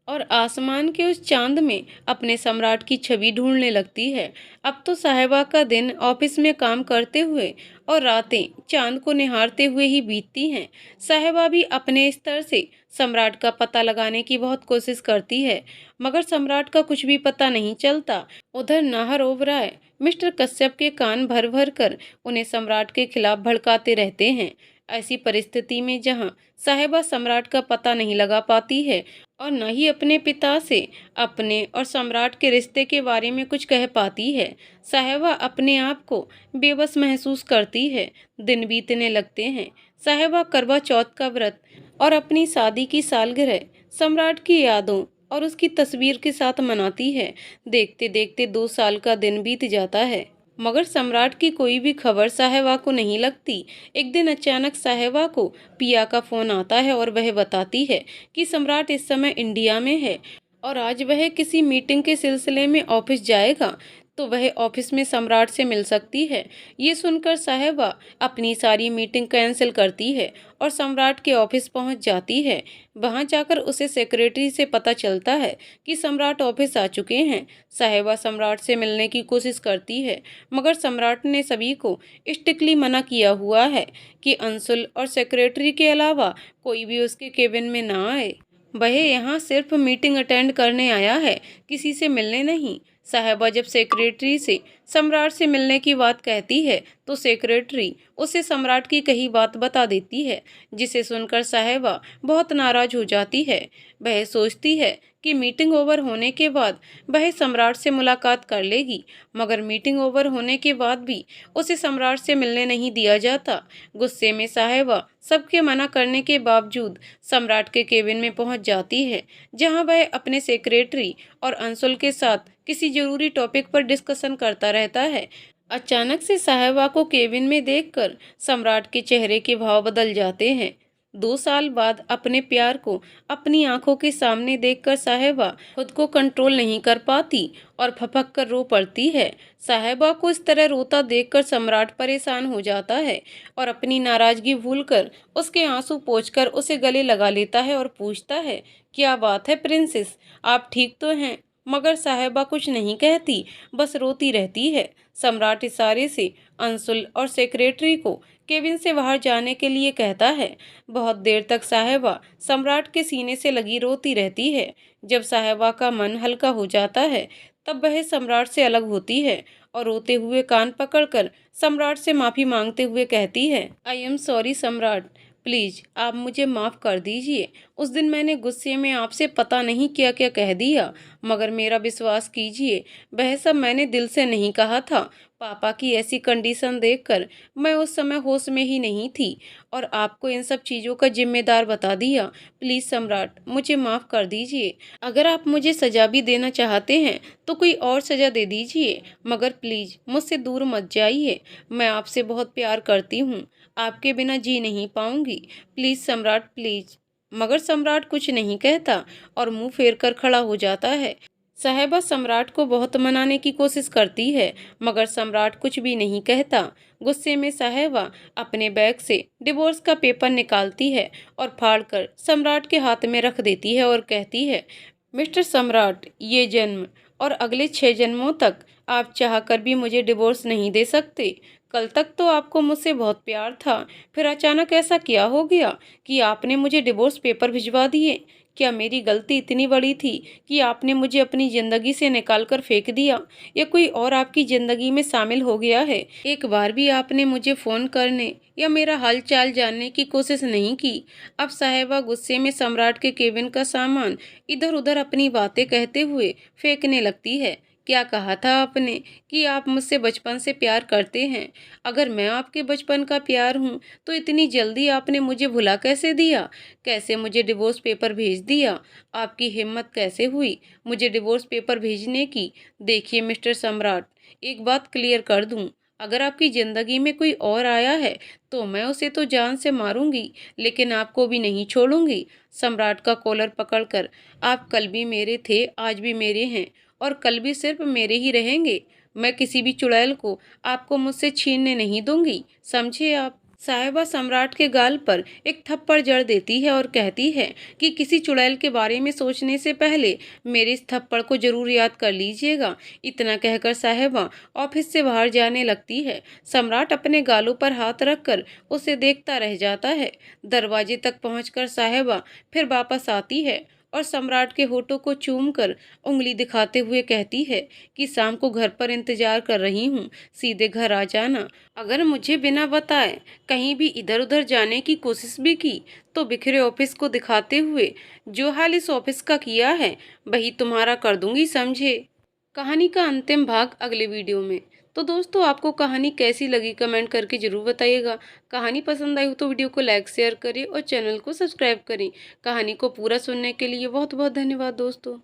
और आसमान के उस चांद में अपने सम्राट की छवि ढूंढने लगती है। अब तो साहिबा का दिन ऑफिस में काम करते हुए और रातें चांद को निहारते हुए ही बीतती हैं। साहिबा भी अपने स्तर से सम्राट का पता लगाने की बहुत कोशिश करती है, मगर सम्राट का कुछ भी पता नहीं चलता। उधर नाहर ओबराय मिस्टर कश्यप के कान भर भर कर उन्हें सम्राट के खिलाफ भड़काते रहते हैं। ऐसी परिस्थिति में जहां साहिबा सम्राट का पता नहीं लगा पाती है और न ही अपने पिता से अपने और सम्राट के रिश्ते के बारे में कुछ कह पाती है, साहिबा अपने आप को बेबस महसूस करती है। दिन बीतने लगते हैं। साहिबा करवा चौथ का व्रत और अपनी शादी की सालगिरह सम्राट की यादों और उसकी तस्वीर के साथ मनाती है। देखते देखते 2 साल का दिन बीत जाता है, मगर सम्राट की कोई भी खबर साहिबा को नहीं लगती। एक दिन अचानक साहिबा को पिया का फोन आता है और वह बताती है कि सम्राट इस समय इंडिया में है और आज वह किसी मीटिंग के सिलसिले में ऑफिस जाएगा, तो वह ऑफिस में सम्राट से मिल सकती है। ये सुनकर साहिबा अपनी सारी मीटिंग कैंसिल करती है और सम्राट के ऑफिस पहुंच जाती है। वहां जाकर उसे सेक्रेटरी से पता चलता है कि सम्राट ऑफिस आ चुके हैं। साहिबा सम्राट से मिलने की कोशिश करती है, मगर सम्राट ने सभी को स्ट्रिक्टली मना किया हुआ है कि अंशुल और सेक्रेटरी के अलावा कोई भी उसके केबिन में ना आए। वह यहाँ सिर्फ मीटिंग अटेंड करने आया है, किसी से मिलने नहीं। साहिबा जब सेक्रेटरी से सम्राट से मिलने की बात कहती है तो सेक्रेटरी उसे सम्राट की कही बात बता देती है, जिसे सुनकर साहिबा बहुत नाराज हो जाती है। वह सोचती है कि मीटिंग ओवर होने के बाद वह सम्राट से मुलाकात कर लेगी, मगर मीटिंग ओवर होने के बाद भी उसे सम्राट से मिलने नहीं दिया जाता। गुस्से में साहिबा सबके मना करने के बावजूद सम्राट के केबिन में पहुंच जाती है, जहां वह अपने सेक्रेटरी और अंशुल के साथ किसी जरूरी टॉपिक पर डिस्कशन करता रहता है। अचानक से साहिबा को केबिन में देखकर सम्राट के चेहरे के भाव बदल जाते हैं। 2 साल बाद अपने प्यार को अपनी आंखों के सामने देखकर साहिबा खुद को कंट्रोल नहीं कर पाती और फपक कर रो पड़ती है। साहिबा को इस तरह रोता देखकर सम्राट परेशान हो जाता है और अपनी नाराजगी भूलकर उसके आंसू पोंछकर उसे गले लगा लेता है और पूछता है, क्या बात है प्रिंसेस, आप ठीक तो हैं? मगर साहिबा कुछ नहीं कहती, बस रोती रहती है। सम्राट इशारे से अंशुल और सेक्रेटरी को केबिन से बाहर जाने के लिए कहता है। बहुत देर तक साहिबा सम्राट के सीने से लगी रोती रहती है। जब साहिबा का मन हल्का हो जाता है तब वह सम्राट से अलग होती है और रोते हुए कान पकड़कर सम्राट से माफी मांगते हुए कहती है, आई एम सॉरी सम्राट, प्लीज आप मुझे माफ कर दीजिए। उस दिन मैंने गुस्से में आपसे पता नहीं क्या क्या कह दिया, मगर मेरा विश्वास कीजिए, वह सब मैंने दिल से नहीं कहा था। पापा की ऐसी कंडीशन देखकर मैं उस समय होश में ही नहीं थी और आपको इन सब चीज़ों का जिम्मेदार बता दिया। प्लीज़ सम्राट, मुझे माफ़ कर दीजिए। अगर आप मुझे सज़ा भी देना चाहते हैं तो कोई और सज़ा दे दीजिए, मगर प्लीज़ मुझसे दूर मत जाइए। मैं आपसे बहुत प्यार करती हूँ, आपके बिना जी नहीं पाऊंगी। प्लीज़ सम्राट, प्लीज़। मगर सम्राट कुछ नहीं कहता और मुंह फेर कर खड़ा हो जाता है। साहिबा सम्राट को बहुत मनाने की कोशिश करती है, मगर सम्राट कुछ भी नहीं कहता। गुस्से में साहिबा अपने बैग से डिवोर्स का पेपर निकालती है और फाड़कर सम्राट के हाथ में रख देती है और कहती है, मिस्टर सम्राट, ये जन्म और अगले 6 जन्मों तक आप चाहकर भी मुझे डिवोर्स नहीं दे सकते। कल तक तो आपको मुझसे बहुत प्यार था, फिर अचानक ऐसा क्या हो गया कि आपने मुझे डिवोर्स पेपर भिजवा दिए? क्या मेरी गलती इतनी बड़ी थी कि आपने मुझे अपनी ज़िंदगी से निकाल कर फेंक दिया, या कोई और आपकी ज़िंदगी में शामिल हो गया है? एक बार भी आपने मुझे फ़ोन करने या मेरा हाल चाल जानने की कोशिश नहीं की। अब साहिबा गुस्से में सम्राट के केबिन का सामान इधर उधर अपनी बातें कहते हुए फेंकने लगती है। क्या कहा था आपने कि आप मुझसे बचपन से प्यार करते हैं? अगर मैं आपके बचपन का प्यार हूँ तो इतनी जल्दी आपने मुझे भुला कैसे दिया? कैसे मुझे डिवोर्स पेपर भेज दिया? आपकी हिम्मत कैसे हुई मुझे डिवोर्स पेपर भेजने की? देखिए मिस्टर सम्राट, एक बात क्लियर कर दूं, अगर आपकी ज़िंदगी में कोई और आया है तो मैं उसे तो जान से मारूंगी, लेकिन आपको भी नहीं छोड़ूंगी। सम्राट का कॉलर पकड़कर, आप कल भी मेरे थे, आज भी मेरे हैं और कल भी सिर्फ मेरे ही रहेंगे। मैं किसी भी चुड़ैल को आपको मुझसे छीनने नहीं दूंगी, समझे आप? साहिबा सम्राट के गाल पर एक थप्पड़ जड़ देती है और कहती है कि किसी चुड़ैल के बारे में सोचने से पहले मेरे इस थप्पड़ को जरूर याद कर लीजिएगा। इतना कहकर साहिबा ऑफिस से बाहर जाने लगती है। सम्राट अपने गालों पर हाथ रखकर उसे देखता रह जाता है। दरवाजे तक पहुंचकर साहिबा फिर वापस आती है और सम्राट के होठों को चूमकर उंगली दिखाते हुए कहती है कि शाम को घर पर इंतजार कर रही हूँ, सीधे घर आ जाना। अगर मुझे बिना बताए कहीं भी इधर उधर जाने की कोशिश भी की तो बिखरे ऑफिस को दिखाते हुए जो हाल इस ऑफिस का किया है वही तुम्हारा कर दूंगी, समझे? कहानी का अंतिम भाग अगले वीडियो में। तो दोस्तों, आपको कहानी कैसी लगी कमेंट करके ज़रूर बताइएगा। कहानी पसंद आई हो तो वीडियो को लाइक शेयर करें और चैनल को सब्सक्राइब करें। कहानी को पूरा सुनने के लिए बहुत बहुत धन्यवाद दोस्तों।